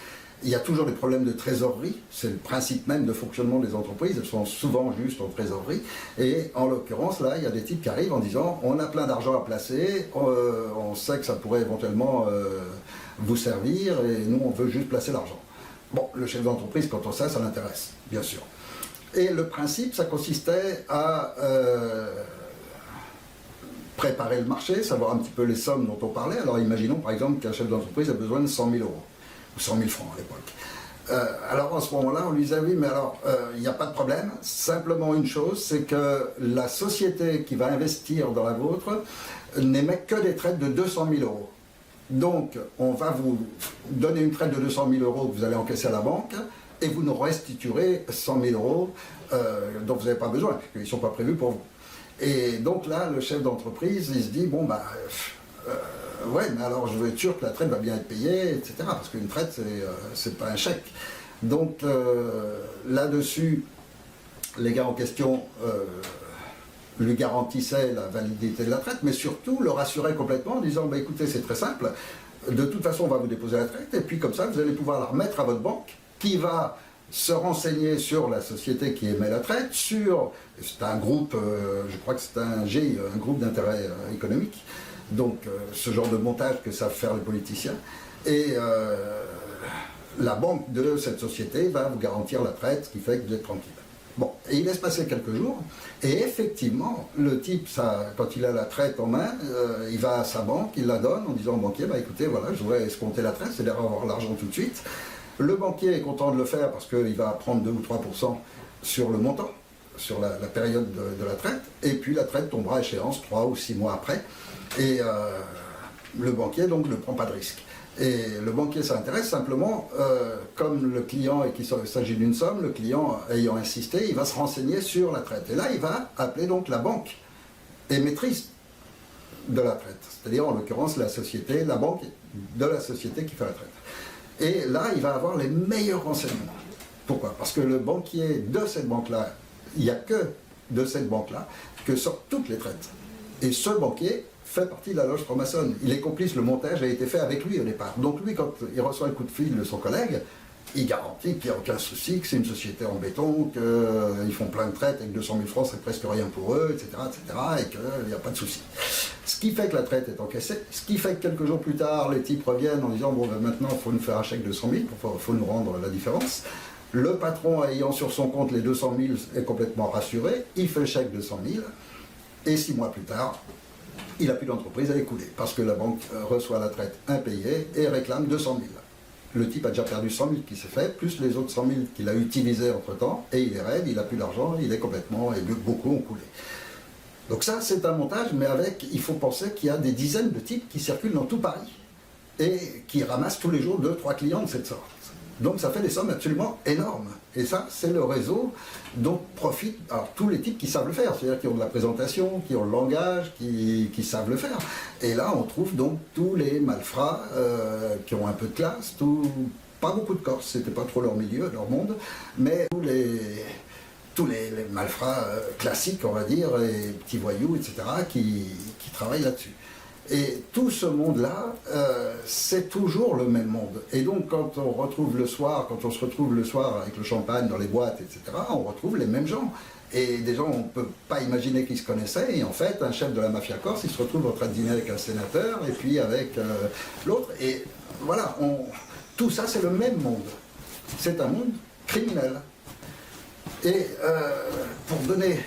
il y a toujours des problèmes de trésorerie, c'est le principe même de fonctionnement des entreprises, elles sont souvent justes en trésorerie, et en l'occurrence là, il y a des types qui arrivent en disant on a plein d'argent à placer, on sait que ça pourrait éventuellement vous servir, et nous on veut juste placer l'argent. Bon, le chef d'entreprise, quand on sait, ça l'intéresse, bien sûr. Et le principe, ça consistait à préparer le marché, savoir un petit peu les sommes dont on parlait. Alors imaginons par exemple qu'un chef d'entreprise a besoin de 100 000 euros. Ou 100 000 francs à l'époque. Alors à ce moment-là, on lui disait oui, mais alors il n'y a pas de problème, simplement une chose, c'est que la société qui va investir dans la vôtre n'émet que des traites de 200 000 euros. Donc on va vous donner une traite de 200 000 euros que vous allez encaisser à la banque, et vous nous restituerez 100 000 euros dont vous n'avez pas besoin, puisqu'ils ne sont pas prévus pour vous. Et donc là, le chef d'entreprise, il se dit, bon, bah, ouais, mais alors je veux être sûr que la traite va bien être payée, etc. Parce qu'une traite, c'est pas un chèque. Donc là-dessus, les gars en question lui garantissaient la validité de la traite, mais surtout le rassuraient complètement en disant, bah, écoutez, c'est très simple, de toute façon, on va vous déposer la traite, et puis comme ça, vous allez pouvoir la remettre à votre banque, qui va se renseigner sur la société qui émet la traite, c'est un groupe, je crois que c'est un GIE, un groupe d'intérêt économique, donc ce genre de montage que savent faire les politiciens, et la banque de cette société va vous garantir la traite, ce qui fait que vous êtes tranquille. Bon, et il laisse passer quelques jours, et effectivement, le type, quand il a la traite en main, il va à sa banque, il la donne en disant au banquier, bah écoutez, voilà, je voudrais escompter la traite, c'est-à-dire avoir l'argent tout de suite. Le banquier est content de le faire parce qu'il va prendre 2 ou 3% sur le montant, sur la période de la traite, et puis la traite tombera à échéance 3 ou 6 mois après, et le banquier donc ne prend pas de risque. Et le banquier s'intéresse simplement, comme le client et qu'il s'agit d'une somme, le client ayant insisté, il va se renseigner sur la traite. Et là, il va appeler donc la banque émettrice de la traite, c'est-à-dire en l'occurrence la banque de la société qui fait la traite. Et là, il va avoir les meilleurs renseignements. Pourquoi? Parce que le banquier de cette banque-là, il n'y a que de cette banque-là que sortent toutes les traites. Et ce banquier fait partie de la loge franc-maçonne. Il est complice, le montage a été fait avec lui au départ. Donc lui, quand il reçoit le coup de fil de son collègue, il garantit qu'il n'y a aucun souci, que c'est une société en béton, qu'ils font plein de traites et que 200 000 francs, c'est presque rien pour eux, etc., et qu'il n'y a pas de souci. Ce qui fait que la traite est encaissée, ce qui fait que quelques jours plus tard, les types reviennent en disant, bon, ben, maintenant, il faut nous faire un chèque de 100 000, il faut nous rendre la différence. Le patron, ayant sur son compte les 200 000, est complètement rassuré, il fait le chèque de 100 000, et 6 mois plus tard, il n'a plus d'entreprise à écouler, parce que la banque reçoit la traite impayée et réclame 200 000. Le type a déjà perdu 100 000 qui s'est fait, plus les autres 100 000 qu'il a utilisés entre-temps, et il est raide, il n'a plus d'argent, il est complètement, et beaucoup ont coulé. Donc ça, c'est un montage, mais il faut penser qu'il y a des dizaines de types qui circulent dans tout Paris, et qui ramassent tous les jours 2-3 clients de cette sorte. Donc ça fait des sommes absolument énormes. Et ça, c'est le réseau dont profitent tous les types qui savent le faire, c'est-à-dire qui ont de la présentation, qui ont le langage, qui savent le faire. Et là, on trouve donc tous les malfrats qui ont un peu de classe, pas beaucoup de Corses, c'était pas trop leur milieu, leur monde, mais tous les malfrats classiques, on va dire, et petits voyous, etc., qui travaillent là-dessus. Et tout ce monde-là, c'est toujours le même monde. Et donc, quand on se retrouve le soir avec le champagne dans les boîtes, etc., on retrouve les mêmes gens. Et des gens, on ne peut pas imaginer qu'ils se connaissaient. Et en fait, un chef de la mafia corse, il se retrouve en train de dîner avec un sénateur, et puis avec l'autre. Et voilà, tout ça, c'est le même monde. C'est un monde criminel. Et pour donner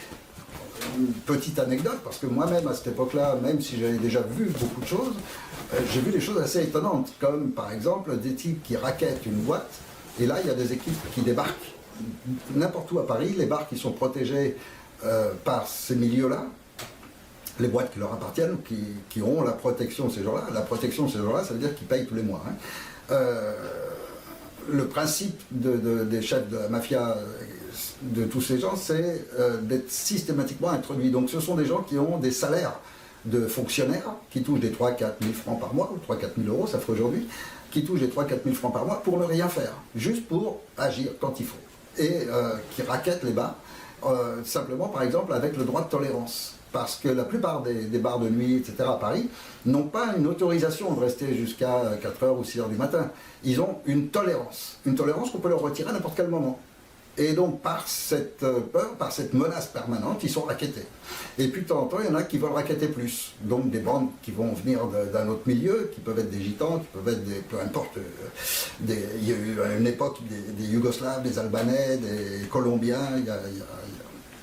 une petite anecdote, parce que moi-même à cette époque-là, même si j'avais déjà vu beaucoup de choses, j'ai vu des choses assez étonnantes, comme par exemple des types qui rackettent une boîte, et là il y a des équipes qui débarquent n'importe où à Paris, les bars qui sont protégés par ces milieux-là, les boîtes qui leur appartiennent, qui ont la protection de ces gens-là. La protection de ces gens-là, ça veut dire qu'ils payent tous les mois. Le principe des chefs de la mafia, de tous ces gens, c'est d'être systématiquement introduits. Donc ce sont des gens qui ont des salaires de fonctionnaires, qui touchent des 3 000 à 4 000 francs par mois, ou 3 000 à 4 000 euros, ça ferait aujourd'hui, qui touchent des 3 000 à 4 000 francs par mois pour ne rien faire, juste pour agir quand il faut. Et qui rackettent les bars, simplement par exemple avec le droit de tolérance. Parce que la plupart des bars de nuit, etc. à Paris, n'ont pas une autorisation de rester jusqu'à 4h ou 6h du matin. Ils ont une tolérance qu'on peut leur retirer à n'importe quel moment. Et donc par cette peur, par cette menace permanente, ils sont rackettés. Et puis de temps en temps, il y en a qui veulent racketter plus. Donc des bandes qui vont venir d'un autre milieu, qui peuvent être des gitans, qui peuvent être peu importe. Il y a eu à une époque des Yougoslaves, des Albanais, des Colombiens, il y a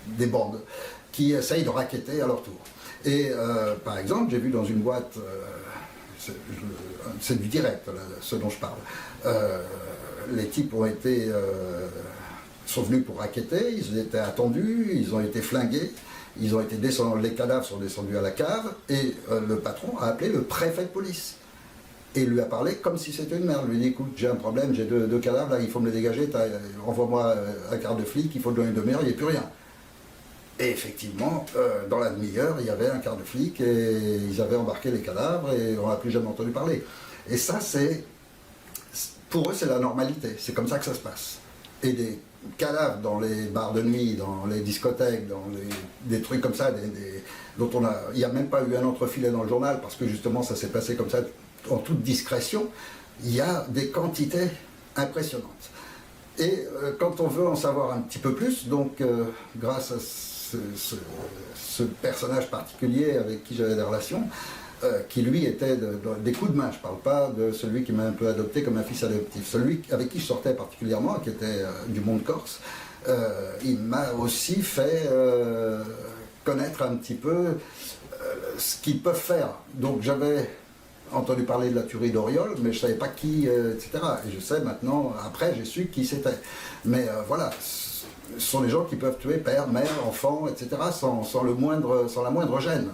des bandes qui essayent de racketter à leur tour. Et par exemple, j'ai vu dans une boîte, c'est du direct, là, ce dont je parle, les types sont venus pour racketter, ils étaient attendus, ils ont été flingués, ils ont été descendus, les cadavres sont descendus à la cave, et le patron a appelé le préfet de police. Et lui a parlé comme si c'était une merde. Lui dit, écoute, j'ai un problème, j'ai deux cadavres, là, il faut me les dégager, envoie-moi un quart de flic, il faut donner une demi-heure, il n'y a plus rien. Et effectivement, dans la demi-heure, il y avait un quart de flic et ils avaient embarqué les cadavres et on n'a plus jamais entendu parler. Et ça, pour eux, c'est la normalité, c'est comme ça que ça se passe. Et des cadavres dans les bars de nuit, dans les discothèques, des trucs comme ça, dont il n'y a même pas eu un entrefilet dans le journal parce que justement ça s'est passé comme ça en toute discrétion, il y a des quantités impressionnantes. Et quand on veut en savoir un petit peu plus, donc grâce à ce personnage particulier avec qui j'avais des relations, qui lui était des coups de main, je ne parle pas de celui qui m'a un peu adopté comme un fils adoptif, celui avec qui je sortais particulièrement, qui était du monde corse, il m'a aussi fait connaître un petit peu ce qu'ils peuvent faire. Donc j'avais entendu parler de la tuerie d'Oriol, mais je ne savais pas qui, etc. Et je sais maintenant, après j'ai su qui c'était. Mais voilà, ce sont des gens qui peuvent tuer père, mère, enfant, etc. sans la moindre gêne.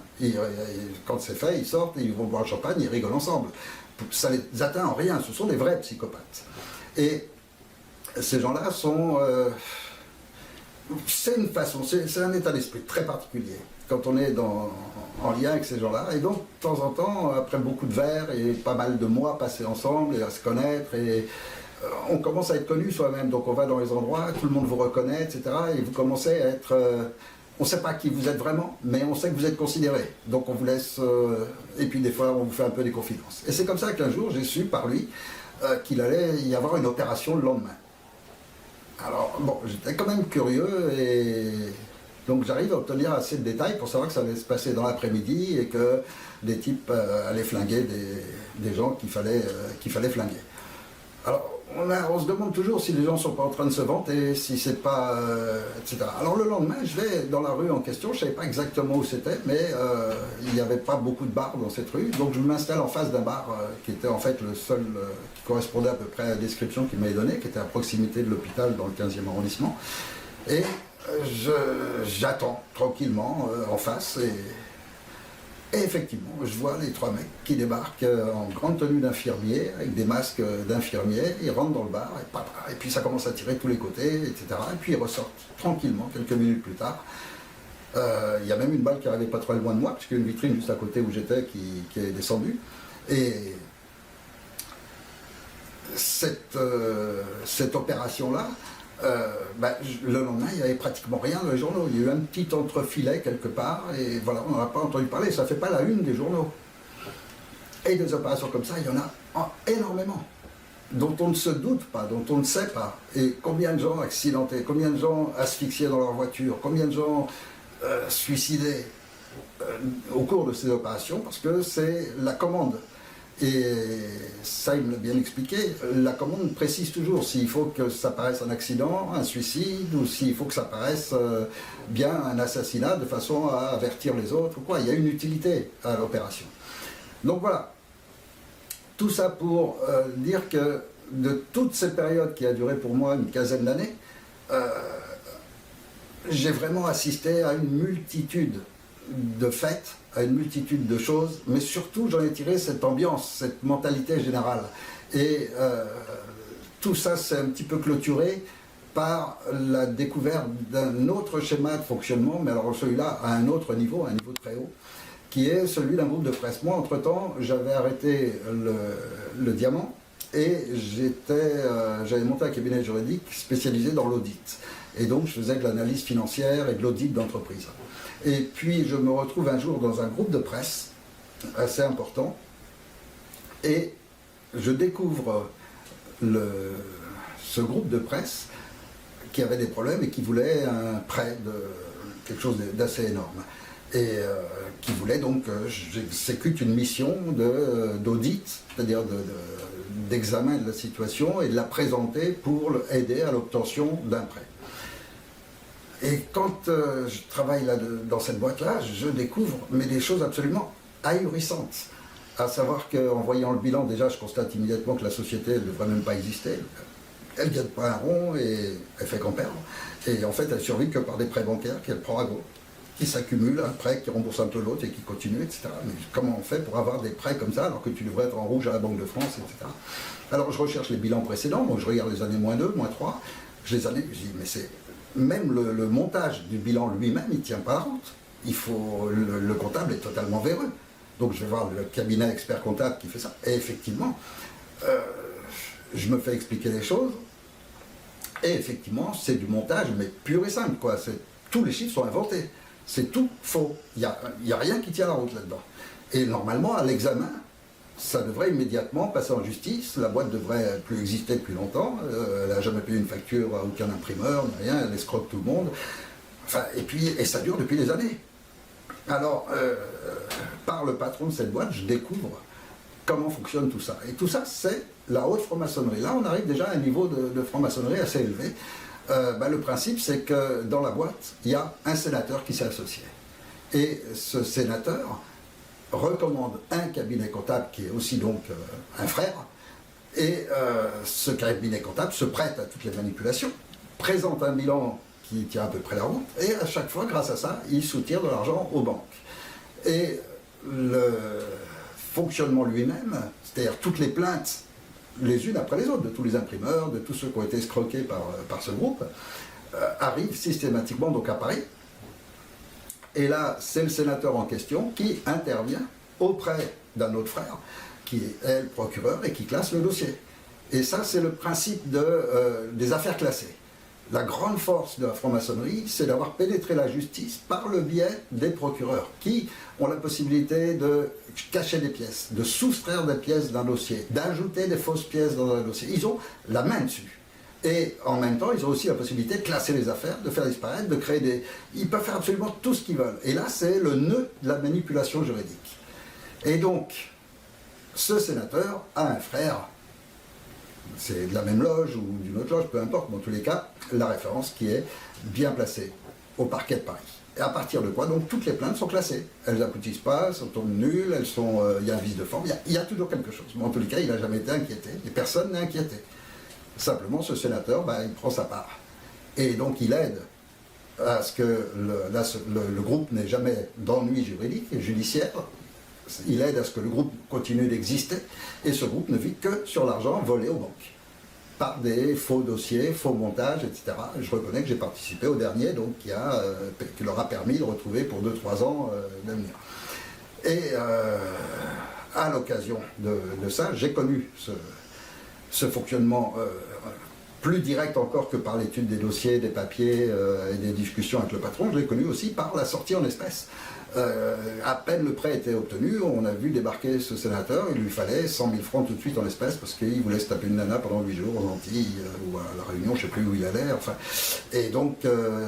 Quand c'est fait, ils sortent, ils vont boire le champagne, ils rigolent ensemble. Ça ne les atteint en rien, ce sont des vrais psychopathes. Et ces gens-là sont... c'est une façon, c'est un état d'esprit très particulier quand on est en lien avec ces gens-là. Et donc, de temps en temps, après beaucoup de verres et pas mal de mois passés ensemble et à se connaître, et on commence à être connu soi-même. Donc on va dans les endroits, tout le monde vous reconnaît, etc. Et vous commencez à être... on ne sait pas qui vous êtes vraiment, mais on sait que vous êtes considéré. Donc on vous laisse... et puis des fois, on vous fait un peu des confidences. Et c'est comme ça qu'un jour, j'ai su par lui qu'il allait y avoir une opération le lendemain. Alors, bon, j'étais quand même curieux et donc j'arrive à obtenir assez de détails pour savoir que ça allait se passer dans l'après-midi et que des types allaient flinguer des gens qu'il fallait flinguer. Alors, on se demande toujours si les gens ne sont pas en train de se vanter, si c'est pas... etc. Alors le lendemain, je vais dans la rue en question, je ne savais pas exactement où c'était, mais il n'y avait pas beaucoup de bars dans cette rue, donc je m'installe en face d'un bar qui était en fait le seul qui correspondait à peu près à la description qu'il m'avait donnée, qui était à proximité de l'hôpital dans le 15e arrondissement. Et j'attends tranquillement en face et effectivement, je vois les trois mecs qui débarquent en grande tenue d'infirmiers, avec des masques d'infirmiers, ils rentrent dans le bar, et puis ça commence à tirer de tous les côtés, etc. Et puis ils ressortent tranquillement, quelques minutes plus tard. Il y a même une balle qui n'arrivait pas très loin de moi, puisqu'il y a une vitrine juste à côté où j'étais qui est descendue. Et cette opération-là, le lendemain, il n'y avait pratiquement rien dans les journaux. Il y a eu un petit entrefilet quelque part, et voilà, on n'en a pas entendu parler. Ça ne fait pas la une des journaux. Et des opérations comme ça, il y en a énormément, dont on ne se doute pas, dont on ne sait pas. Et combien de gens accidentés, combien de gens asphyxiés dans leur voiture, combien de gens suicidés au cours de ces opérations, parce que c'est la commande. Et ça, il me l'a bien expliqué, la commande précise toujours s'il faut que ça paraisse un accident, un suicide, ou s'il faut que ça paraisse bien un assassinat de façon à avertir les autres, ou quoi. Il y a une utilité à l'opération. Donc voilà, tout ça pour dire que de toute cette période qui a duré pour moi une quinzaine d'années, j'ai vraiment assisté à une multitude de faits, à une multitude de choses, mais surtout j'en ai tiré cette ambiance, cette mentalité générale. Et tout ça s'est un petit peu clôturé par la découverte d'un autre schéma de fonctionnement, mais alors celui-là à un autre niveau, un niveau très haut, qui est celui d'un groupe de presse. Moi, entre-temps, j'avais arrêté le diamant et j'avais monté un cabinet juridique spécialisé dans l'audit. Et donc, je faisais de l'analyse financière et de l'audit d'entreprise. Et puis, je me retrouve un jour dans un groupe de presse assez important et je découvre ce groupe de presse qui avait des problèmes et qui voulait un prêt de quelque chose d'assez énorme. Et qui voulait donc que j'exécute une mission d'audit, c'est-à-dire d'examen de la situation et de la présenter pour aider à l'obtention d'un prêt. Et quand je travaille dans cette boîte-là, je découvre des choses absolument ahurissantes. À savoir qu'en voyant le bilan, déjà, je constate immédiatement que la société ne devrait même pas exister. Elle ne gagne pas un rond et elle fait qu'en perdre. Et en fait, elle survit que par des prêts bancaires qu'elle prend à gros. qui s'accumulent, un prêt qui rembourse un peu l'autre et qui continue, etc. Mais comment on fait pour avoir des prêts comme ça alors que tu devrais être en rouge à la Banque de France, etc. Alors je recherche les bilans précédents, donc je regarde les années -2, -3, je dis, mais c'est même le montage du bilan lui-même, il ne tient pas la route. Il faut, le comptable est totalement véreux. Donc je vais voir le cabinet expert comptable qui fait ça. Et effectivement, je me fais expliquer les choses. Et effectivement, c'est du montage, mais pur et simple, quoi. Tous les chiffres sont inventés. C'est tout faux. Il n'y a rien qui tient la route là-dedans. Et normalement, à l'examen, ça devrait immédiatement passer en justice. La boîte devrait plus exister depuis longtemps. Elle n'a jamais payé une facture à aucun imprimeur, rien. Elle escroque tout le monde. Enfin, et ça dure depuis des années. Alors, par le patron de cette boîte, je découvre comment fonctionne tout ça. Et tout ça, c'est la haute franc-maçonnerie. Là, on arrive déjà à un niveau de franc-maçonnerie assez élevé. Le principe, c'est que dans la boîte, il y a un sénateur qui s'est associé. Et ce sénateur recommande un cabinet comptable qui est aussi donc un frère. Et ce cabinet comptable se prête à toutes les manipulations, présente un bilan qui tient à peu près la route, et à chaque fois, grâce à ça, il soutire de l'argent aux banques. Et le fonctionnement lui-même, c'est-à-dire toutes les plaintes, les unes après les autres, de tous les imprimeurs, de tous ceux qui ont été escroqués par ce groupe, arrivent systématiquement donc à Paris. Et là, c'est le sénateur en question qui intervient auprès d'un autre frère, qui est le procureur, et qui classe le dossier. Et ça, c'est le principe des affaires classées. La grande force de la franc-maçonnerie, c'est d'avoir pénétré la justice par le biais des procureurs, qui ont la possibilité de cacher des pièces, de soustraire des pièces d'un dossier, d'ajouter des fausses pièces dans un dossier. Ils ont la main dessus. Et en même temps, ils ont aussi la possibilité de classer les affaires, de faire disparaître, de créer des... Ils peuvent faire absolument tout ce qu'ils veulent. Et là, c'est le nœud de la manipulation juridique. Et donc, ce sénateur a un frère, c'est de la même loge ou d'une autre loge, peu importe, mais en tous les cas, la référence qui est bien placée au parquet de Paris. Et à partir de quoi, donc, toutes les plaintes sont classées. Elles n'aboutissent pas, elles sont nulles, il y a un vice de forme, il y a toujours quelque chose. Mais en tous les cas, il n'a jamais été inquiété, et personne n'est inquiété. Simplement, ce sénateur, il prend sa part. Et donc, il aide à ce que le groupe n'ait jamais d'ennui juridique et judiciaire. Il aide à ce que le groupe continue d'exister, et ce groupe ne vit que sur l'argent volé aux banques, par des faux dossiers, faux montages, etc. Je reconnais que j'ai participé au dernier, donc qui leur a permis de retrouver pour 2-3 ans d'avenir. Et à l'occasion de ça, j'ai connu ce fonctionnement plus direct encore que par l'étude des dossiers, des papiers et des discussions avec le patron. Je l'ai connu aussi par la sortie en espèces. À peine le prêt était obtenu, on a vu débarquer ce sénateur, il lui fallait 100 000 francs tout de suite en espèces parce qu'il voulait se taper une nana pendant 8 jours aux Antilles ou à La Réunion, je ne sais plus où il allait, enfin. Et donc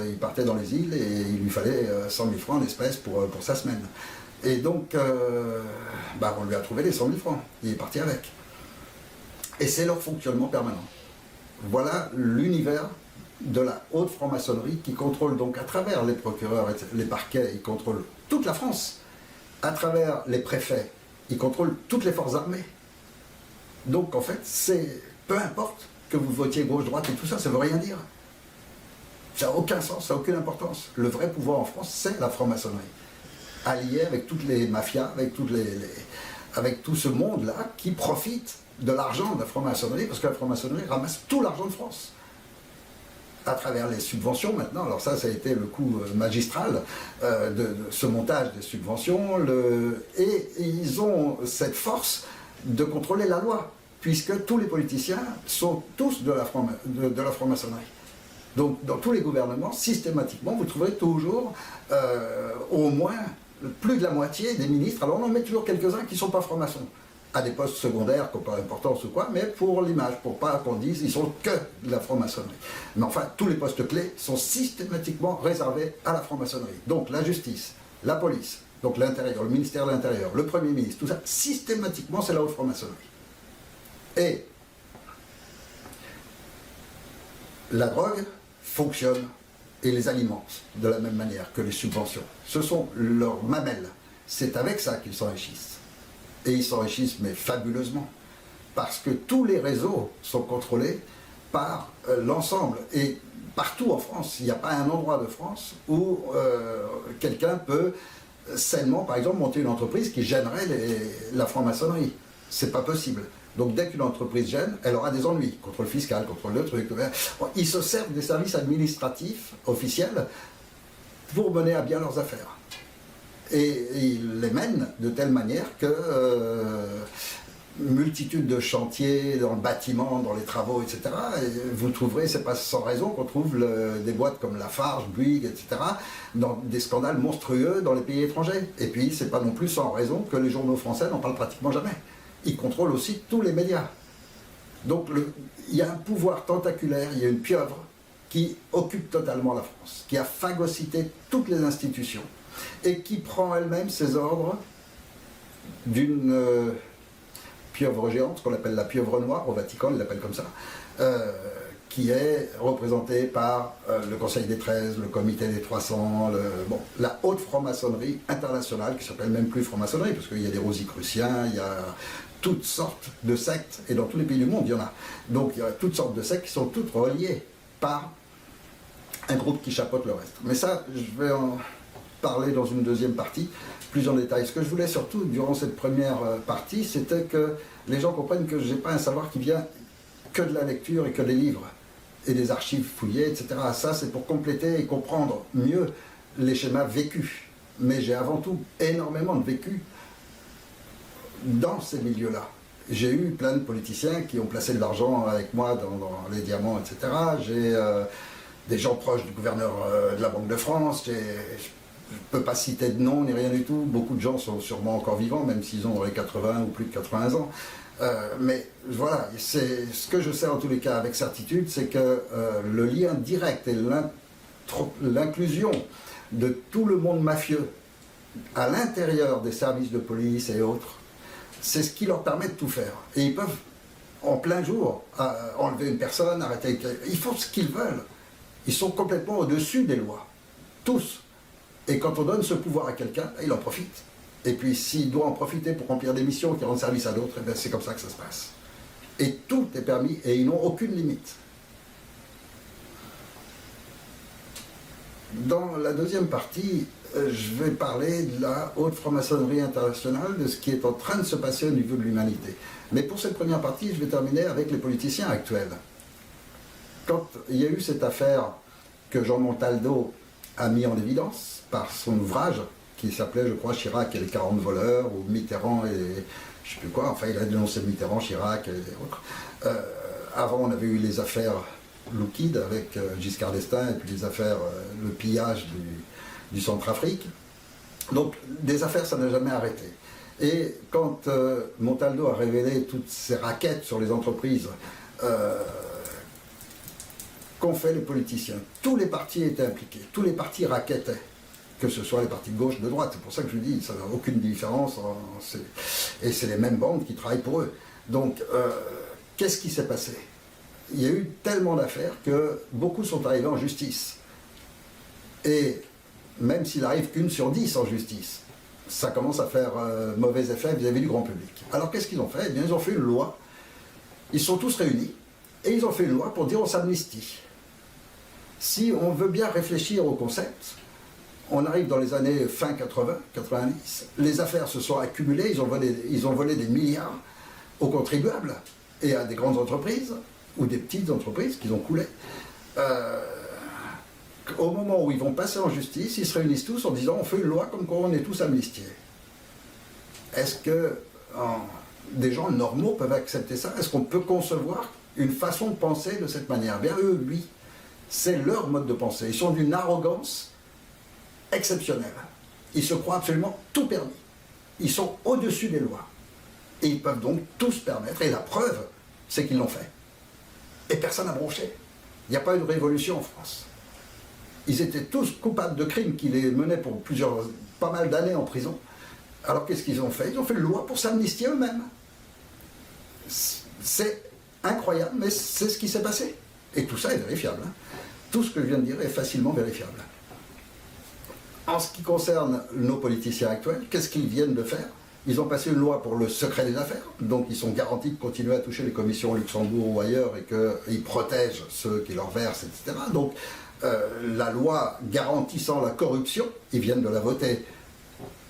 il partait dans les îles et il lui fallait 100 000 francs en espèces pour sa semaine. Et donc on lui a trouvé les 100 000 francs, il est parti avec. Et c'est leur fonctionnement permanent. Voilà l'univers de la haute franc-maçonnerie qui contrôle donc à travers les procureurs et les parquets, ils contrôlent toute la France. À travers les préfets, ils contrôlent toutes les forces armées. Donc en fait, peu importe que vous votiez gauche-droite et tout ça, ça ne veut rien dire. Ça n'a aucun sens, ça n'a aucune importance. Le vrai pouvoir en France, c'est la franc-maçonnerie. Alliée avec toutes les mafias, avec tout ce monde-là qui profite de l'argent de la franc-maçonnerie, parce que la franc-maçonnerie ramasse tout l'argent de France. À travers les subventions maintenant, alors ça a été le coup magistral de ce montage des subventions, et ils ont cette force de contrôler la loi, puisque tous les politiciens sont tous de la franc-maçonnerie. Donc dans tous les gouvernements, systématiquement, vous trouverez toujours au moins plus de la moitié des ministres, alors on en met toujours quelques-uns qui ne sont pas francs-maçons, à des postes secondaires qui n'ont pas d'importance ou quoi, mais pour l'image, pour pas qu'on dise ils sont que de la franc-maçonnerie. Mais enfin, tous les postes clés sont systématiquement réservés à la franc-maçonnerie. Donc la justice, la police, donc l'intérieur, le ministère de l'Intérieur, le Premier ministre, tout ça, systématiquement c'est la haute franc-maçonnerie. Et la drogue fonctionne et les alimente de la même manière que les subventions. Ce sont leurs mamelles. C'est avec ça qu'ils s'enrichissent. Et ils s'enrichissent, mais fabuleusement. Parce que tous les réseaux sont contrôlés par l'ensemble. Et partout en France, il n'y a pas un endroit de France où quelqu'un peut sainement, par exemple, monter une entreprise qui gênerait la franc-maçonnerie. C'est pas possible. Donc dès qu'une entreprise gêne, elle aura des ennuis, contrôle fiscal, contrôle de trucs. Ils se servent des services administratifs officiels pour mener à bien leurs affaires. Et ils les mènent de telle manière que multitude de chantiers dans le bâtiment, dans les travaux, etc. Et vous trouverez, c'est pas sans raison qu'on trouve des boîtes comme Lafarge, Bouygues, etc. dans des scandales monstrueux dans les pays étrangers. Et puis c'est pas non plus sans raison que les journaux français n'en parlent pratiquement jamais. Ils contrôlent aussi tous les médias. Donc il y a un pouvoir tentaculaire, il y a une pieuvre qui occupe totalement la France, qui a phagocyté toutes les institutions et qui prend elle-même ses ordres d'une pieuvre géante, qu'on appelle la pieuvre noire, au Vatican, ils l'appellent comme ça, qui est représentée par le Conseil des 13, le Comité des 300, la haute franc-maçonnerie internationale, qui s'appelle même plus franc-maçonnerie, parce qu'il y a des Rosicruciens, il y a toutes sortes de sectes, et dans tous les pays du monde, il y en a. Donc il y a toutes sortes de sectes qui sont toutes reliées par un groupe qui chapeaute le reste. Mais ça, je vais en parler dans une deuxième partie, plus en détail. Ce que je voulais surtout, durant cette première partie, c'était que les gens comprennent que je n'ai pas un savoir qui vient que de la lecture et que des livres, et des archives fouillées, etc. Ça, c'est pour compléter et comprendre mieux les schémas vécus. Mais j'ai avant tout énormément de vécu dans ces milieux-là. J'ai eu plein de politiciens qui ont placé de l'argent avec moi dans les diamants, etc. J'ai des gens proches du gouverneur de la Banque de France. Je ne peux pas citer de nom ni rien du tout. Beaucoup de gens sont sûrement encore vivants, même s'ils ont dans les 80 ou plus de 80 ans. Mais voilà, ce que je sais en tous les cas avec certitude, c'est que le lien direct et l'inclusion de tout le monde mafieux à l'intérieur des services de police et autres, c'est ce qui leur permet de tout faire. Et ils peuvent, en plein jour, enlever une personne, arrêter... Ils font ce qu'ils veulent. Ils sont complètement au-dessus des lois. Tous. Et quand on donne ce pouvoir à quelqu'un, il en profite. Et puis s'il doit en profiter pour remplir des missions qui rendent service à d'autres, c'est comme ça que ça se passe. Et tout est permis et ils n'ont aucune limite. Dans la deuxième partie, je vais parler de la haute franc-maçonnerie internationale, de ce qui est en train de se passer au niveau de l'humanité. Mais pour cette première partie, je vais terminer avec les politiciens actuels. Quand il y a eu cette affaire que Jean Montaldo a mis en évidence par son ouvrage, qui s'appelait, je crois, Chirac et les 40 voleurs, ou Mitterrand et je ne sais plus quoi, enfin il a dénoncé Mitterrand, Chirac et autres. Avant, on avait eu les affaires Loukid avec Giscard d'Estaing, et puis les affaires, le pillage du Centrafrique. Donc, des affaires, ça n'a jamais arrêté. Et quand Montaldo a révélé toutes ces raquettes sur les entreprises qu'ont fait les politiciens, tous les partis étaient impliqués, tous les partis raquettaient, que ce soit les partis de gauche, de droite. C'est pour ça que je dis, ça n'a aucune différence, et c'est les mêmes bandes qui travaillent pour eux. Donc, qu'est-ce qui s'est passé? Il y a eu tellement d'affaires que beaucoup sont arrivés en justice. Et même s'il n'arrive qu'une sur 10 en justice, ça commence à faire mauvais effet vis-à-vis du grand public. Alors qu'est-ce qu'ils ont fait? Eh bien, ils ont fait une loi. Ils sont tous réunis, et ils ont fait une loi pour dire on s'amnistie. Si on veut bien réfléchir au concept, on arrive dans les années fin 80, 90, les affaires se sont accumulées, ils ont volé des milliards aux contribuables et à des grandes entreprises, ou des petites entreprises qu'ils ont coulées. Au moment où ils vont passer en justice, ils se réunissent tous en disant on fait une loi comme quoi on est tous amnistiés. Est-ce que des gens normaux peuvent accepter ça? Est-ce qu'on peut concevoir une façon de penser de cette manière? Bien eux, oui, c'est leur mode de pensée. Ils sont d'une arrogance exceptionnelle. Ils se croient absolument tout permis. Ils sont au-dessus des lois. Et ils peuvent donc tout se permettre. Et la preuve, c'est qu'ils l'ont fait. Et personne n'a bronché. Il n'y a pas eu de révolution en France. Ils étaient tous coupables de crimes qui les menaient pour pas mal d'années en prison. Alors qu'est-ce qu'ils ont fait? Ils ont fait une loi pour s'amnistier eux-mêmes. C'est incroyable, mais c'est ce qui s'est passé. Et tout ça est vérifiable. Hein. Tout ce que je viens de dire est facilement vérifiable. En ce qui concerne nos politiciens actuels, qu'est-ce qu'ils viennent de faire? Ils ont passé une loi pour le secret des affaires, donc ils sont garantis de continuer à toucher les commissions au Luxembourg ou ailleurs et qu'ils protègent ceux qui leur versent, etc. Donc la loi garantissant la corruption, ils viennent de la voter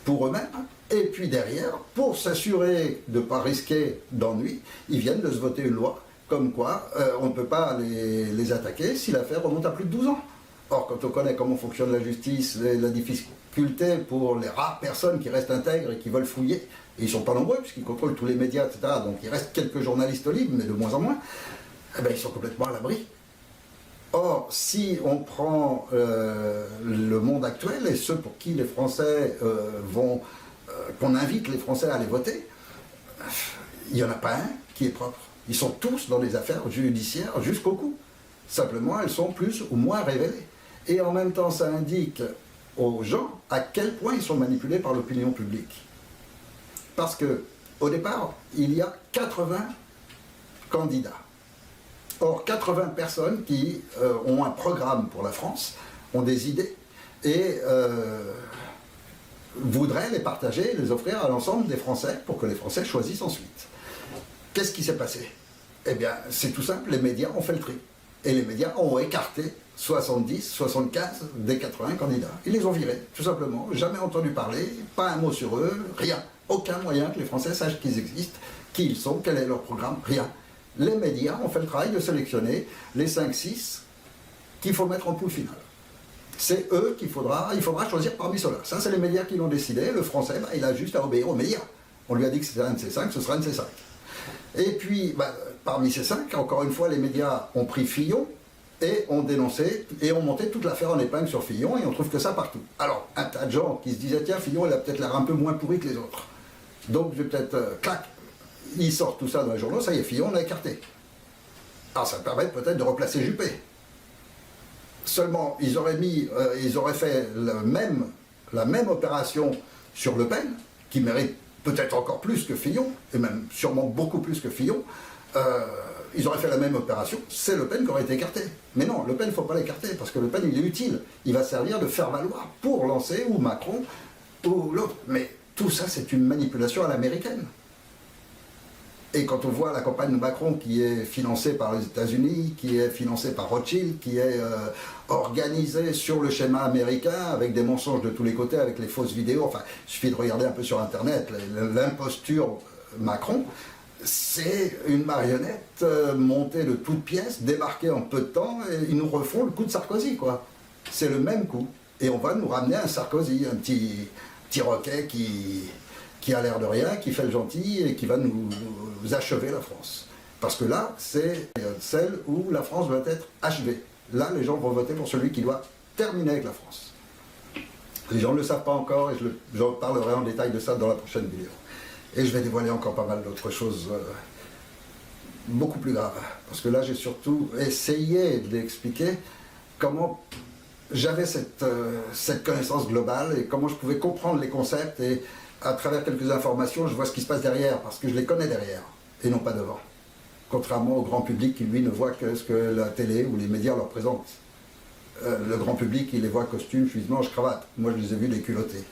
pour eux-mêmes. Et puis derrière, pour s'assurer de ne pas risquer d'ennui, ils viennent de se voter une loi comme quoi on ne peut pas les attaquer si l'affaire remonte à plus de 12 ans. Or, quand on connaît comment fonctionne la justice, la difficulté pour les rares personnes qui restent intègres et qui veulent fouiller, et ils ne sont pas nombreux puisqu'ils contrôlent tous les médias, etc., donc il reste quelques journalistes libres, mais de moins en moins, eh bien, ils sont complètement à l'abri. Or, si on prend le monde actuel et ceux pour qui les Français qu'on invite les Français à aller voter, il n'y en a pas un qui est propre. Ils sont tous dans les affaires judiciaires jusqu'au cou. Simplement, elles sont plus ou moins révélées. Et en même temps, ça indique aux gens à quel point ils sont manipulés par l'opinion publique. Parce que, au départ, il y a 80 candidats. Or, 80 personnes qui ont un programme pour la France, ont des idées, et voudraient les partager, les offrir à l'ensemble des Français pour que les Français choisissent ensuite. Qu'est-ce qui s'est passé? Eh bien, c'est tout simple, les médias ont fait le tri. Et les médias ont écarté 70, 75 des 80 candidats. Ils les ont virés, tout simplement. Jamais entendu parler, pas un mot sur eux, rien. Aucun moyen que les Français sachent qu'ils existent, qui ils sont, quel est leur programme, rien. Les médias ont fait le travail de sélectionner les 5-6 qu'il faut mettre en poule finale. C'est eux il faudra choisir parmi ceux-là. Ça, c'est les médias qui l'ont décidé. Le Français, il a juste à obéir aux médias. On lui a dit que c'était un de ces 5, ce sera un de ces 5. Et puis, parmi ces 5, encore une fois, les médias ont pris Fillon et ont dénoncé et ont monté toute l'affaire en épingle sur Fillon et on trouve que ça partout. Alors, un tas de gens qui se disaient, tiens, Fillon, il a peut-être l'air un peu moins pourri que les autres. Donc, je vais peut-être, clac, ils sortent tout ça dans les journaux, ça y est, Fillon, on l'a écarté. Alors, ça permet peut-être de replacer Juppé. Seulement, ils auraient fait la même opération sur Le Pen, qui mérite peut-être encore plus que Fillon, et même sûrement beaucoup plus que Fillon, ils auraient fait la même opération, c'est Le Pen qui aurait été écarté. Mais non, Le Pen, il ne faut pas l'écarter, parce que Le Pen, il est utile. Il va servir de faire valoir pour lancer ou Macron ou l'autre. Mais tout ça, c'est une manipulation à l'américaine. Et quand on voit la campagne de Macron qui est financée par les États-Unis, qui est financée par Rothschild, qui est organisée sur le schéma américain, avec des mensonges de tous les côtés, avec les fausses vidéos, enfin, il suffit de regarder un peu sur Internet, l'imposture Macron, c'est une marionnette montée de toutes pièces, débarquée en peu de temps, et ils nous refont le coup de Sarkozy, quoi. C'est le même coup. Et on va nous ramener un Sarkozy, un petit roquet qui a l'air de rien, qui fait le gentil et qui va nous achever la France. Parce que là, c'est celle où la France doit être achevée. Là, les gens vont voter pour celui qui doit terminer avec la France. Les gens ne le savent pas encore et je parlerai en détail de ça dans la prochaine vidéo. Et je vais dévoiler encore pas mal d'autres choses beaucoup plus graves. Parce que là, j'ai surtout essayé d'expliquer comment j'avais cette connaissance globale et comment je pouvais comprendre les concepts et à travers quelques informations, je vois ce qui se passe derrière, parce que je les connais derrière, et non pas devant. Contrairement au grand public qui, lui, ne voit que ce que la télé ou les médias leur présentent. Le grand public, il les voit costume, chemise blanche, cravate. Moi, je les ai vus déculottés.